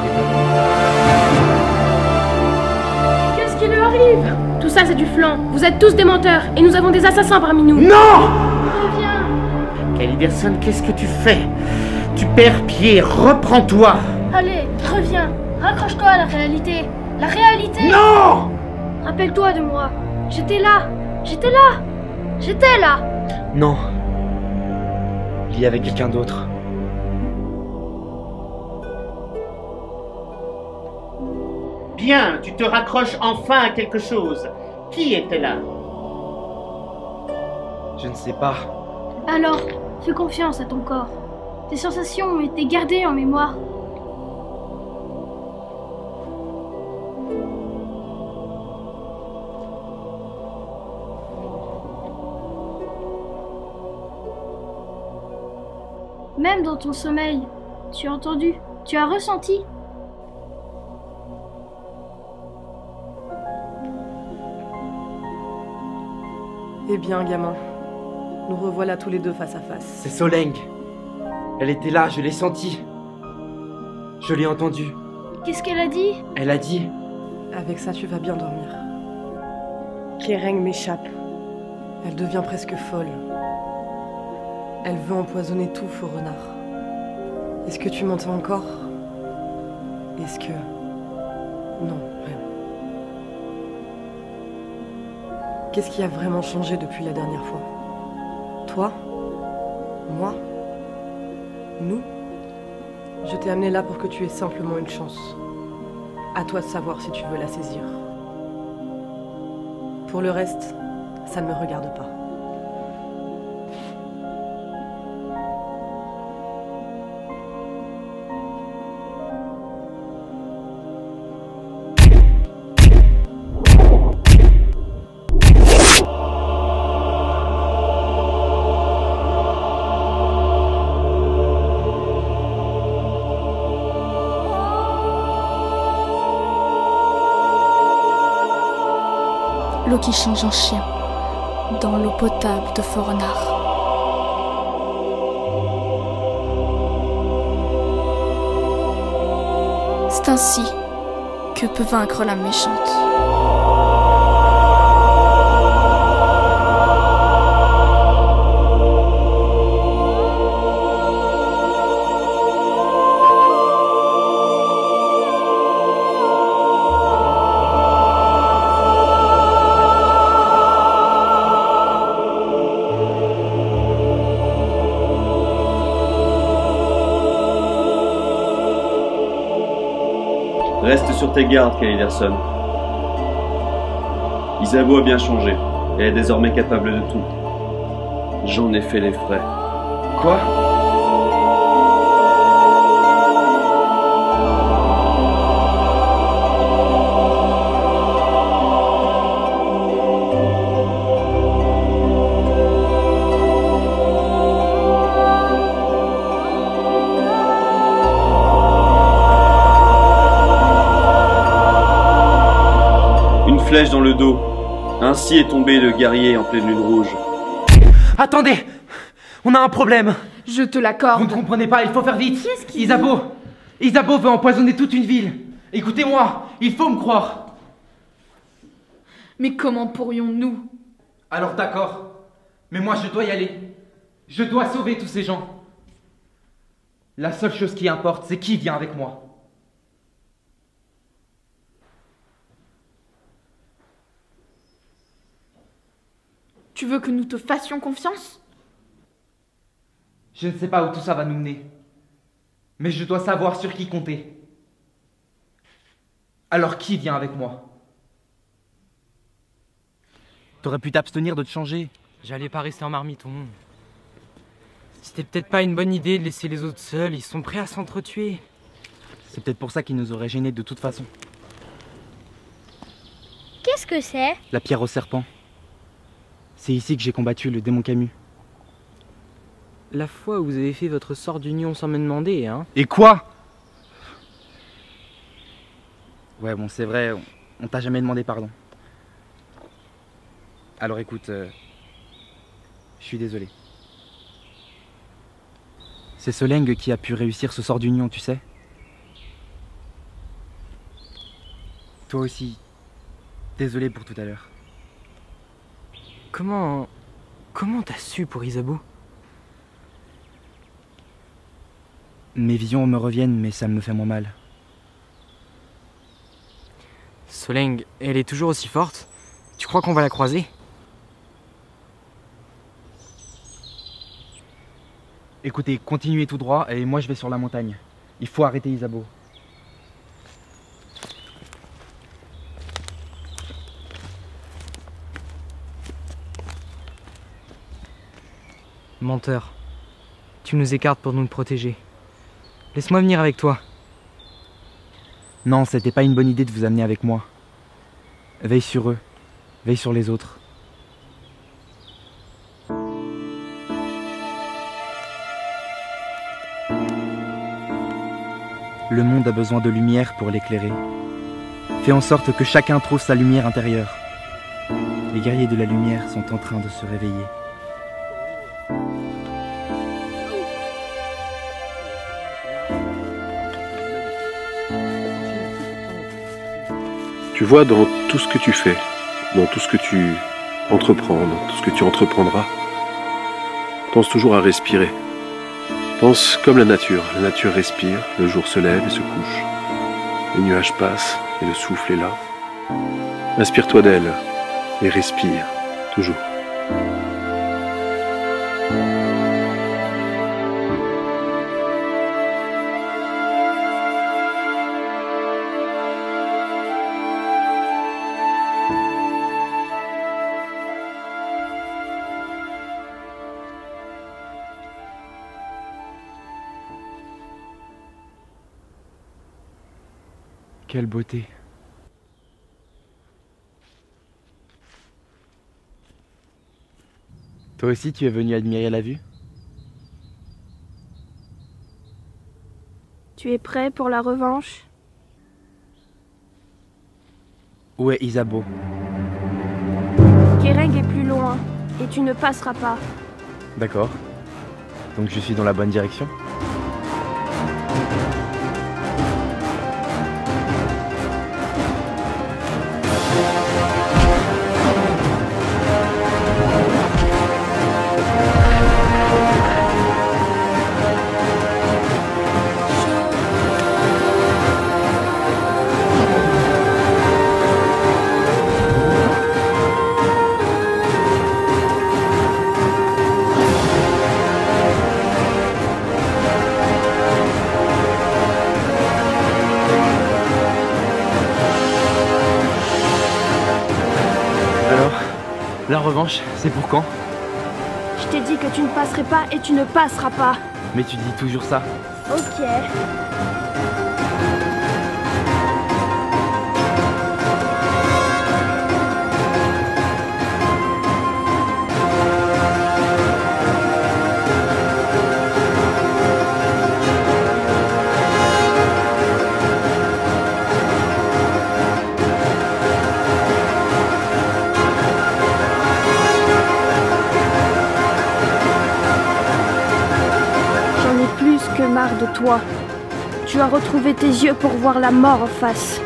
Qu'est-ce qui lui arrive? Tout ça, c'est du flan. Vous êtes tous des menteurs et nous avons des assassins parmi nous. Non! Reviens. Caliderson, qu'est-ce que tu fais? Tu perds pied, reprends-toi! Allez, reviens. Raccroche-toi à la réalité. La réalité! Non! Rappelle-toi de moi. J'étais là. J'étais là. J'étais là. Non. Il y avait quelqu'un d'autre. Bien, tu te raccroches enfin à quelque chose. Qui était là? Je ne sais pas. Alors, fais confiance à ton corps. Tes sensations ont été gardées en mémoire. Même dans ton sommeil, tu as entendu, tu as ressenti. Eh bien, gamin, nous revoilà tous les deux face à face. C'est Soleng. Elle était là, je l'ai sentie. Je l'ai entendue. Qu'est-ce qu'elle a dit? Elle a dit... Avec ça, tu vas bien dormir. Kéreng m'échappe. Elle devient presque folle. Elle veut empoisonner tout, faux renard. Est-ce que tu m'entends encore? Est-ce que... Non, rien. Qu'est-ce qui a vraiment changé depuis la dernière fois? Toi? Moi? Nous? Je t'ai amené là pour que tu aies simplement une chance. À toi de savoir si tu veux la saisir. Pour le reste, ça ne me regarde pas. L'eau qui change en chien, dans l'eau potable de Faux Renard. C'est ainsi que peut vaincre la méchante. Reste sur tes gardes, Caliderson. Isabeau a bien changé. Elle est désormais capable de tout. J'en ai fait les frais. Quoi? Flèche dans le dos. Ainsi est tombé le guerrier en pleine lune rouge. Attendez! On a un problème! Je te l'accorde. Vous ne comprenez pas, il faut faire vite! Isabeau! Isabeau veut empoisonner toute une ville! Écoutez-moi, il faut me croire! Mais comment pourrions-nous? Alors d'accord, mais moi je dois y aller. Je dois sauver tous ces gens. La seule chose qui importe, c'est qui vient avec moi. Tu veux que nous te fassions confiance? Je ne sais pas où tout ça va nous mener. Mais je dois savoir sur qui compter. Alors qui vient avec moi? T'aurais pu t'abstenir de te changer. J'allais pas rester en marmiton. C'était peut-être pas une bonne idée de laisser les autres seuls, ils sont prêts à s'entretuer. C'est peut-être pour ça qu'ils nous auraient gênés de toute façon. Qu'est-ce que c'est? La pierre au serpent. C'est ici que j'ai combattu le démon Camus. La fois où vous avez fait votre sort d'union sans me demander, hein? Et quoi? Ouais, bon, c'est vrai, on t'a jamais demandé pardon. Alors écoute, je suis désolé. C'est Soleng qui a pu réussir ce sort d'union, tu sais. Toi aussi, désolé pour tout à l'heure. Comment t'as su pour Isabeau? Mes visions me reviennent, mais ça me fait moins mal. Soleng, elle est toujours aussi forte? Tu crois qu'on va la croiser? Écoutez, continuez tout droit et moi je vais sur la montagne. Il faut arrêter Isabeau. Menteur. Tu nous écartes pour nous protéger. Laisse-moi venir avec toi. Non, c'était pas une bonne idée de vous amener avec moi. Veille sur eux. Veille sur les autres. Le monde a besoin de lumière pour l'éclairer. Fais en sorte que chacun trouve sa lumière intérieure. Les guerriers de la lumière sont en train de se réveiller. Tu vois, dans tout ce que tu fais, dans tout ce que tu entreprends, dans tout ce que tu entreprendras, pense toujours à respirer. Pense comme la nature respire, le jour se lève et se couche. Les nuages passent et le souffle est là. Inspire-toi d'elle et respire, toujours. Quelle beauté. Toi aussi, tu es venu admirer la vue? Tu es prêt pour la revanche? Où est Isabeau? Kéreng est plus loin, et tu ne passeras pas. D'accord. Donc je suis dans la bonne direction? La revanche, c'est pour quand? Je t'ai dit que tu ne passerais pas et tu ne passeras pas. Mais tu dis toujours ça. Ok. Marre de toi. Tu as retrouvé tes yeux pour voir la mort en face.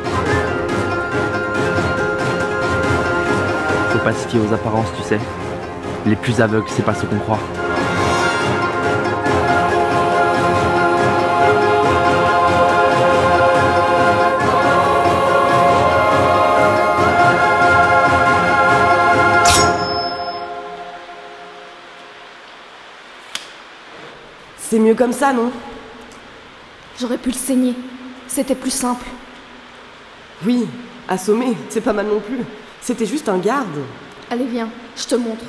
Faut pas se fier aux apparences, tu sais. Les plus aveugles, c'est pas ce qu'on croit. C'est mieux comme ça, non? J'aurais pu le saigner. C'était plus simple. Oui, assommer, c'est pas mal non plus. C'était juste un garde. Allez, viens, je te montre.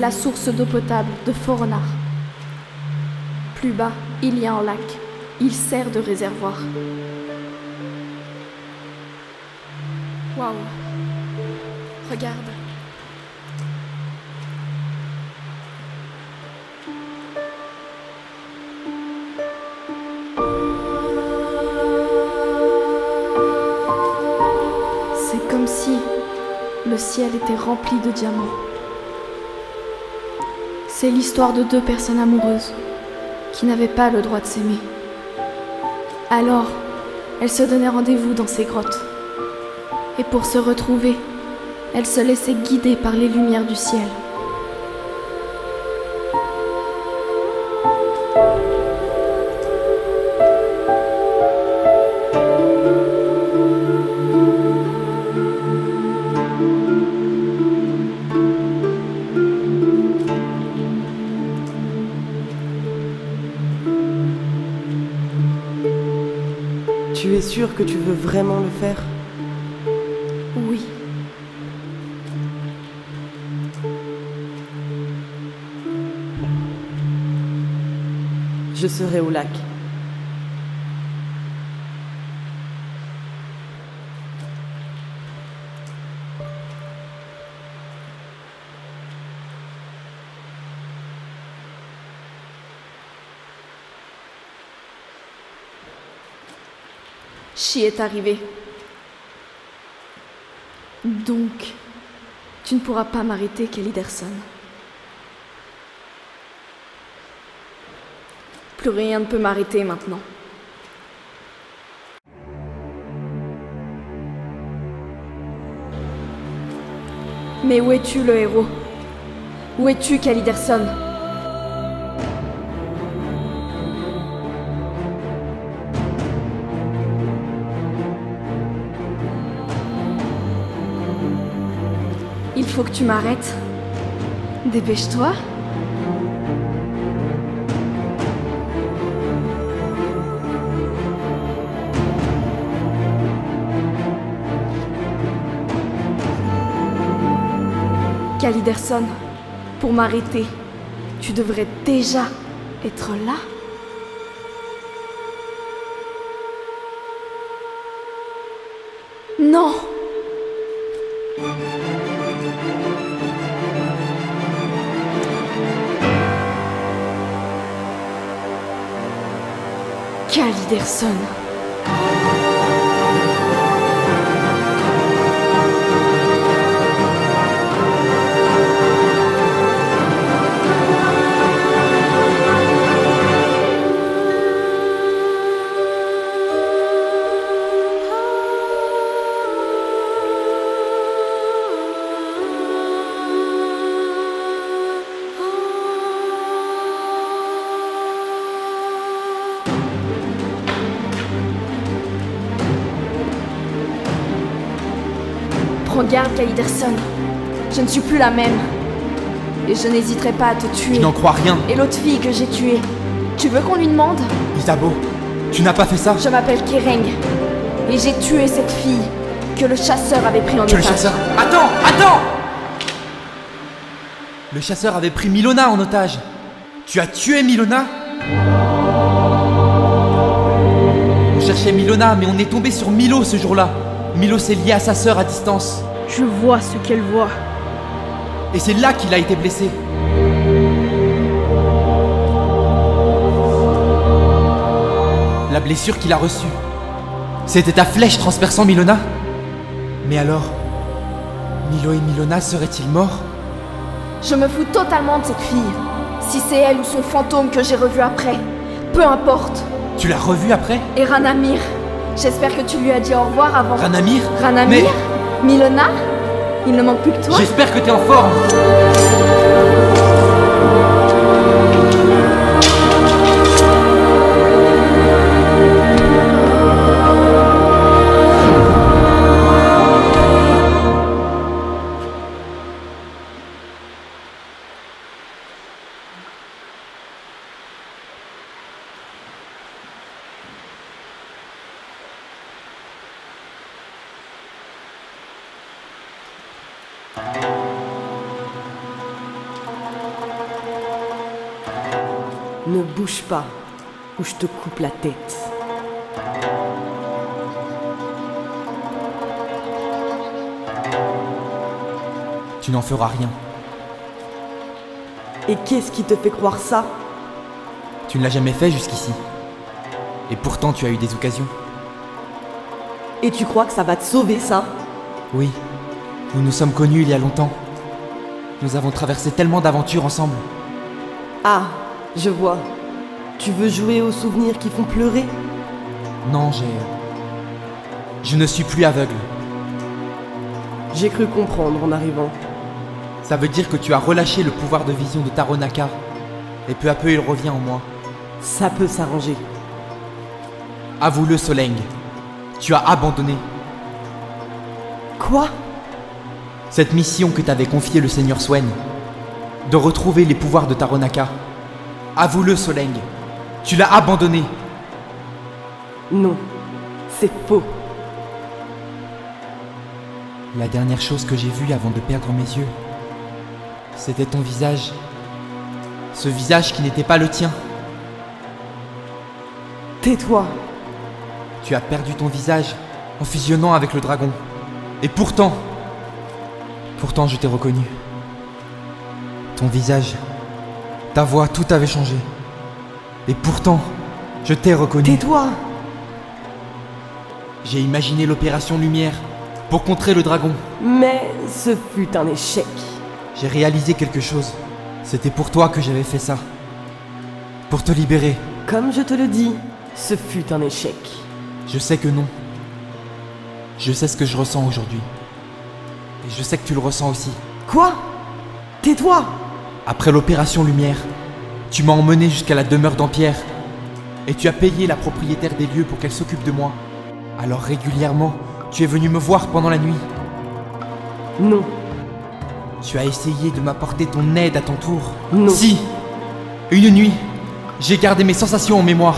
c'est la source d'eau potable de Faux-Renard. Plus bas, il y a un lac. Il sert de réservoir. Waouh! Regarde. C'est comme si le ciel était rempli de diamants. C'est l'histoire de deux personnes amoureuses qui n'avaient pas le droit de s'aimer. Alors, elles se donnaient rendez-vous dans ces grottes. Et pour se retrouver, elles se laissaient guider par les lumières du ciel. Tu es sûr que tu veux vraiment le faire? Oui. Je serai au lac. Chi est arrivé. Donc, tu ne pourras pas m'arrêter, Kaliderson. Plus rien ne peut m'arrêter maintenant. Mais où es-tu, le héros? Où es-tu, Kaliderson? Il faut que tu m'arrêtes. Dépêche-toi. Kaliderson, pour m'arrêter, tu devrais déjà être là. Non! Kaliderson. Prends garde, Kaliderson. Je ne suis plus la même. Et je n'hésiterai pas à te tuer. Je n'en crois rien. Et l'autre fille que j'ai tuée, tu veux qu'on lui demande? Isabeau, tu n'as pas fait ça? Je m'appelle Kéreng. Et j'ai tué cette fille que le chasseur avait pris en otage. Le chasseur... Attends! Le chasseur avait pris Milona en otage. Tu as tué Milona? On cherchait Milona, mais on est tombé sur Milo ce jour-là. Milo s'est lié à sa sœur à distance. Je vois ce qu'elle voit. Et c'est là qu'il a été blessé. La blessure qu'il a reçue, c'était ta flèche transperçant Milona? Mais alors, Milo et Milona seraient-ils morts? Je me fous totalement de cette fille. Si c'est elle ou son fantôme que j'ai revu après, peu importe. Tu l'as revue après? Et Ranamir, j'espère que tu lui as dit au revoir avant. Ranamir? Ranamir? Milona? Il ne manque plus que toi? J'espère que t'es en forme. Ne bouge pas, ou je te coupe la tête. Tu n'en feras rien. Et qu'est-ce qui te fait croire ça? Tu ne l'as jamais fait jusqu'ici. Et pourtant tu as eu des occasions. Et tu crois que ça va te sauver, ça? Oui, nous nous sommes connus il y a longtemps. Nous avons traversé tellement d'aventures ensemble. Ah, je vois. Tu veux jouer aux souvenirs qui font pleurer? Non, je ne suis plus aveugle. J'ai cru comprendre en arrivant. Ça veut dire que tu as relâché le pouvoir de vision de Taronaka. Et peu à peu il revient en moi. Ça peut s'arranger. Avoue-le, Soleng. Tu as abandonné. Quoi? Cette mission que t'avait confiée le Seigneur Swen. De retrouver les pouvoirs de Taronaka. Avoue-le, Soleng. Tu l'as abandonné. Non, c'est faux. La dernière chose que j'ai vue avant de perdre mes yeux, c'était ton visage. Ce visage qui n'était pas le tien. Tais-toi. Tu as perdu ton visage en fusionnant avec le dragon. Et pourtant je t'ai reconnu. Ton visage, ta voix, tout avait changé. Et pourtant, je t'ai reconnu. Tais-toi. J'ai imaginé l'opération Lumière pour contrer le dragon. Mais ce fut un échec. J'ai réalisé quelque chose. C'était pour toi que j'avais fait ça. Pour te libérer. Comme je te le dis, ce fut un échec. Je sais que non. Je sais ce que je ressens aujourd'hui. Et je sais que tu le ressens aussi. Quoi? Tais-toi! Après l'opération Lumière, tu m'as emmené jusqu'à la demeure d'Empierre. Et tu as payé la propriétaire des lieux pour qu'elle s'occupe de moi. Alors régulièrement, tu es venu me voir pendant la nuit. Non. Tu as essayé de m'apporter ton aide à ton tour. Non. Si. Une nuit, j'ai gardé mes sensations en mémoire.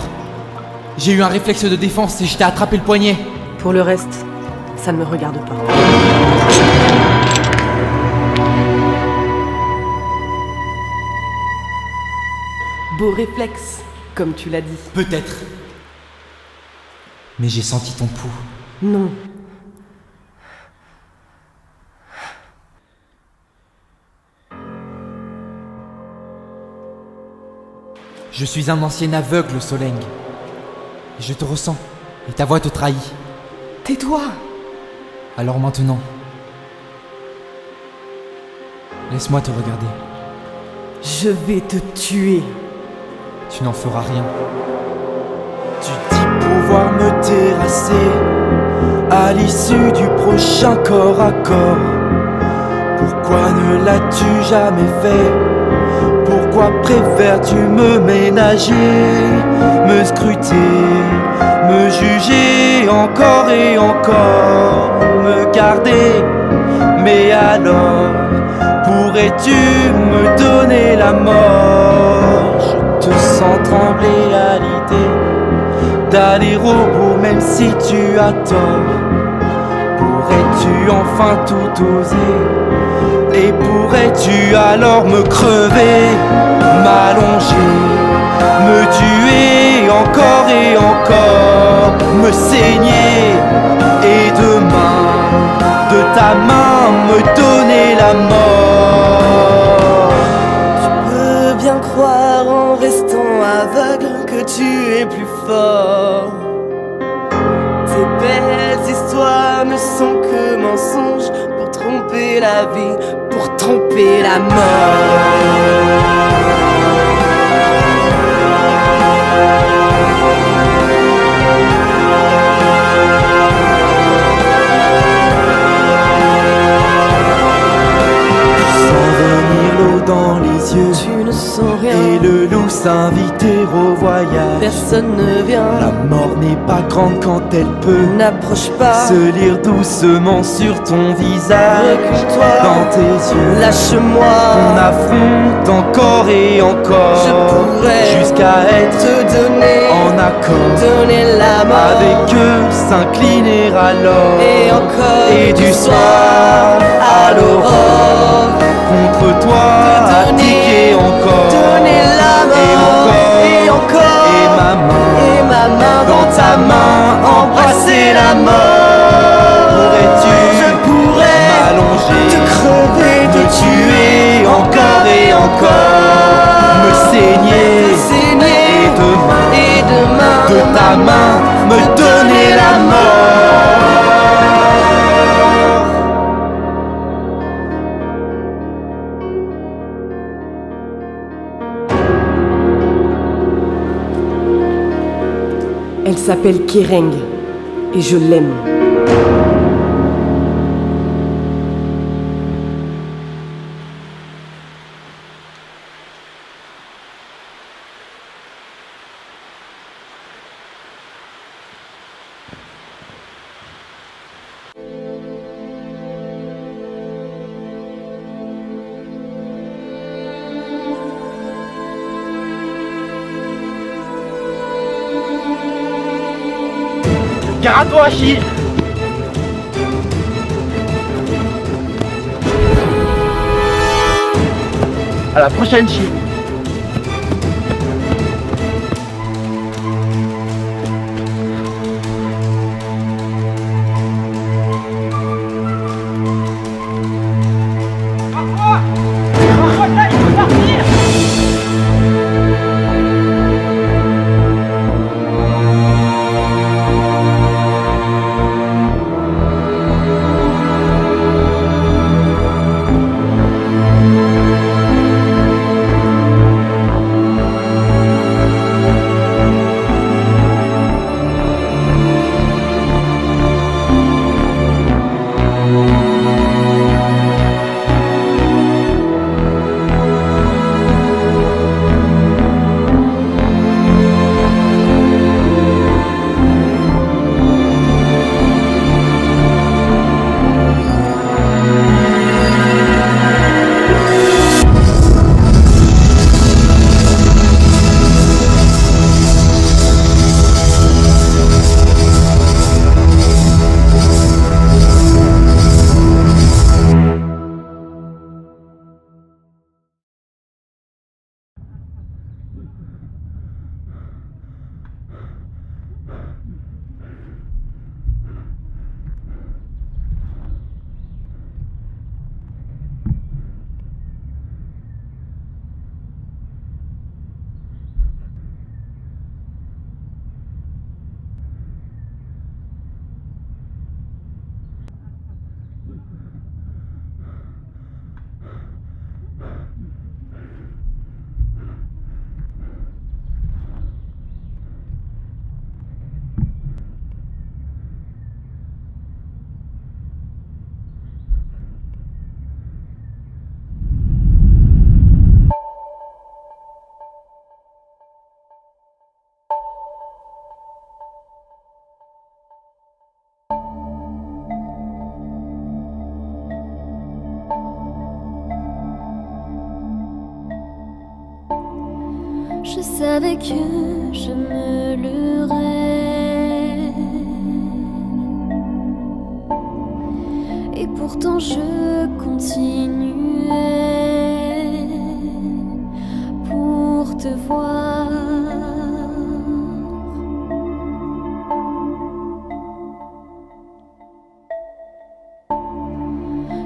J'ai eu un réflexe de défense et je t'ai attrapé le poignet. Pour le reste, ça ne me regarde pas. Beau réflexe, comme tu l'as dit. Peut-être. Mais j'ai senti ton pouls. Non. Je suis un ancien aveugle, Soleng. Et je te ressens, et ta voix te trahit. Tais-toi! Alors maintenant, laisse-moi te regarder. Je vais te tuer. Tu n'en feras rien. Tu dis pouvoir me terrasser à l'issue du prochain corps à corps. Pourquoi ne l'as-tu jamais fait? Pourquoi préfères-tu me ménager, me scruter, me juger encore et encore, me garder? Mais alors, pourrais-tu me donner la mort? Je te sens trembler à l'idée d'aller au bout même si tu as tort. Pourrais-tu enfin tout oser? Et pourrais-tu alors me crever, m'allonger, me tuer encore et encore, me saigner et demain, de ta main me donner la mort? Tu peux bien croire en restant aveugle que tu es plus fort. Tes belles histoires ne sont que mensonges pour tromper la vie, pour tromper la mort. Dans les yeux, tu ne sens rien. Et le loup s'inviter au voyage. Personne ne vient. La mort n'est pas grande quand elle peut. N'approche pas. Se lire doucement sur ton visage. Recule-toi. Dans tes yeux. Lâche-moi. On affronte encore et encore. Je pourrais jusqu'à être te donner en accord. Donner la mort. Avec eux, s'incliner alors. Et encore. Et du soir à l'aurore. Contre toi, donner encore. Donner la mort. Et encore. encore me saigner, et demain, de ta main, me donner la mort. Elle s'appelle Kéreng, et je l'aime. Gare à toi, Achille! À la prochaine, Chi! Je savais que je me leurrais, et pourtant je continuais pour te voir.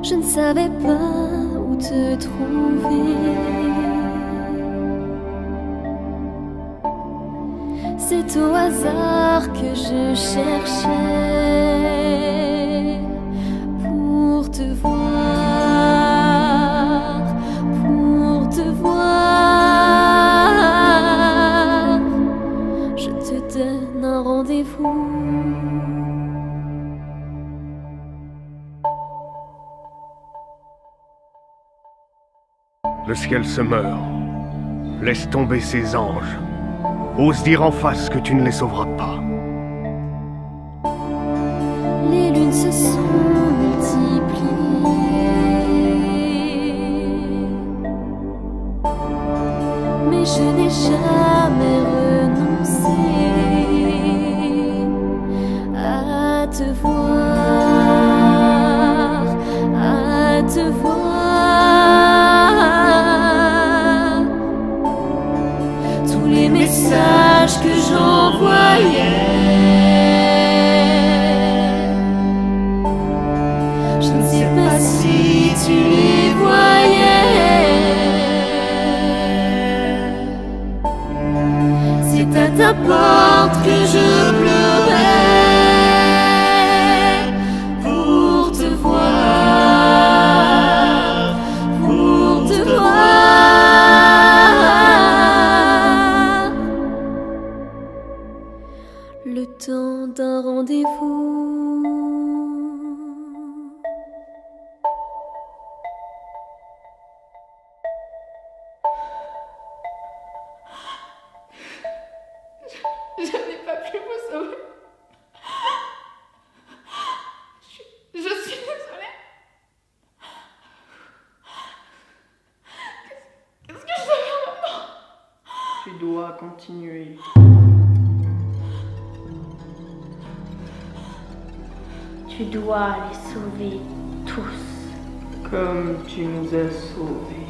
Je ne savais pas où te trouver. C'est au hasard que je cherchais pour te voir, pour te voir. Je te donne un rendez-vous. Le ciel se meurt. Laisse tomber ses anges. Ose dire en face que tu ne les sauveras pas. Les lunes se sont multipliées, mais je n'ai jamais renoncé à te voir, à te voir. Tous les messages que j'envoyais N'importe que je pleurais pour te voir, pour te voir. Le temps d'un rendez-vous. Je n'ai pas pu vous sauver. Je suis désolée. Qu'est-ce que je dois faire maintenant? Tu dois continuer. Tu dois les sauver tous. Comme tu nous as sauvés.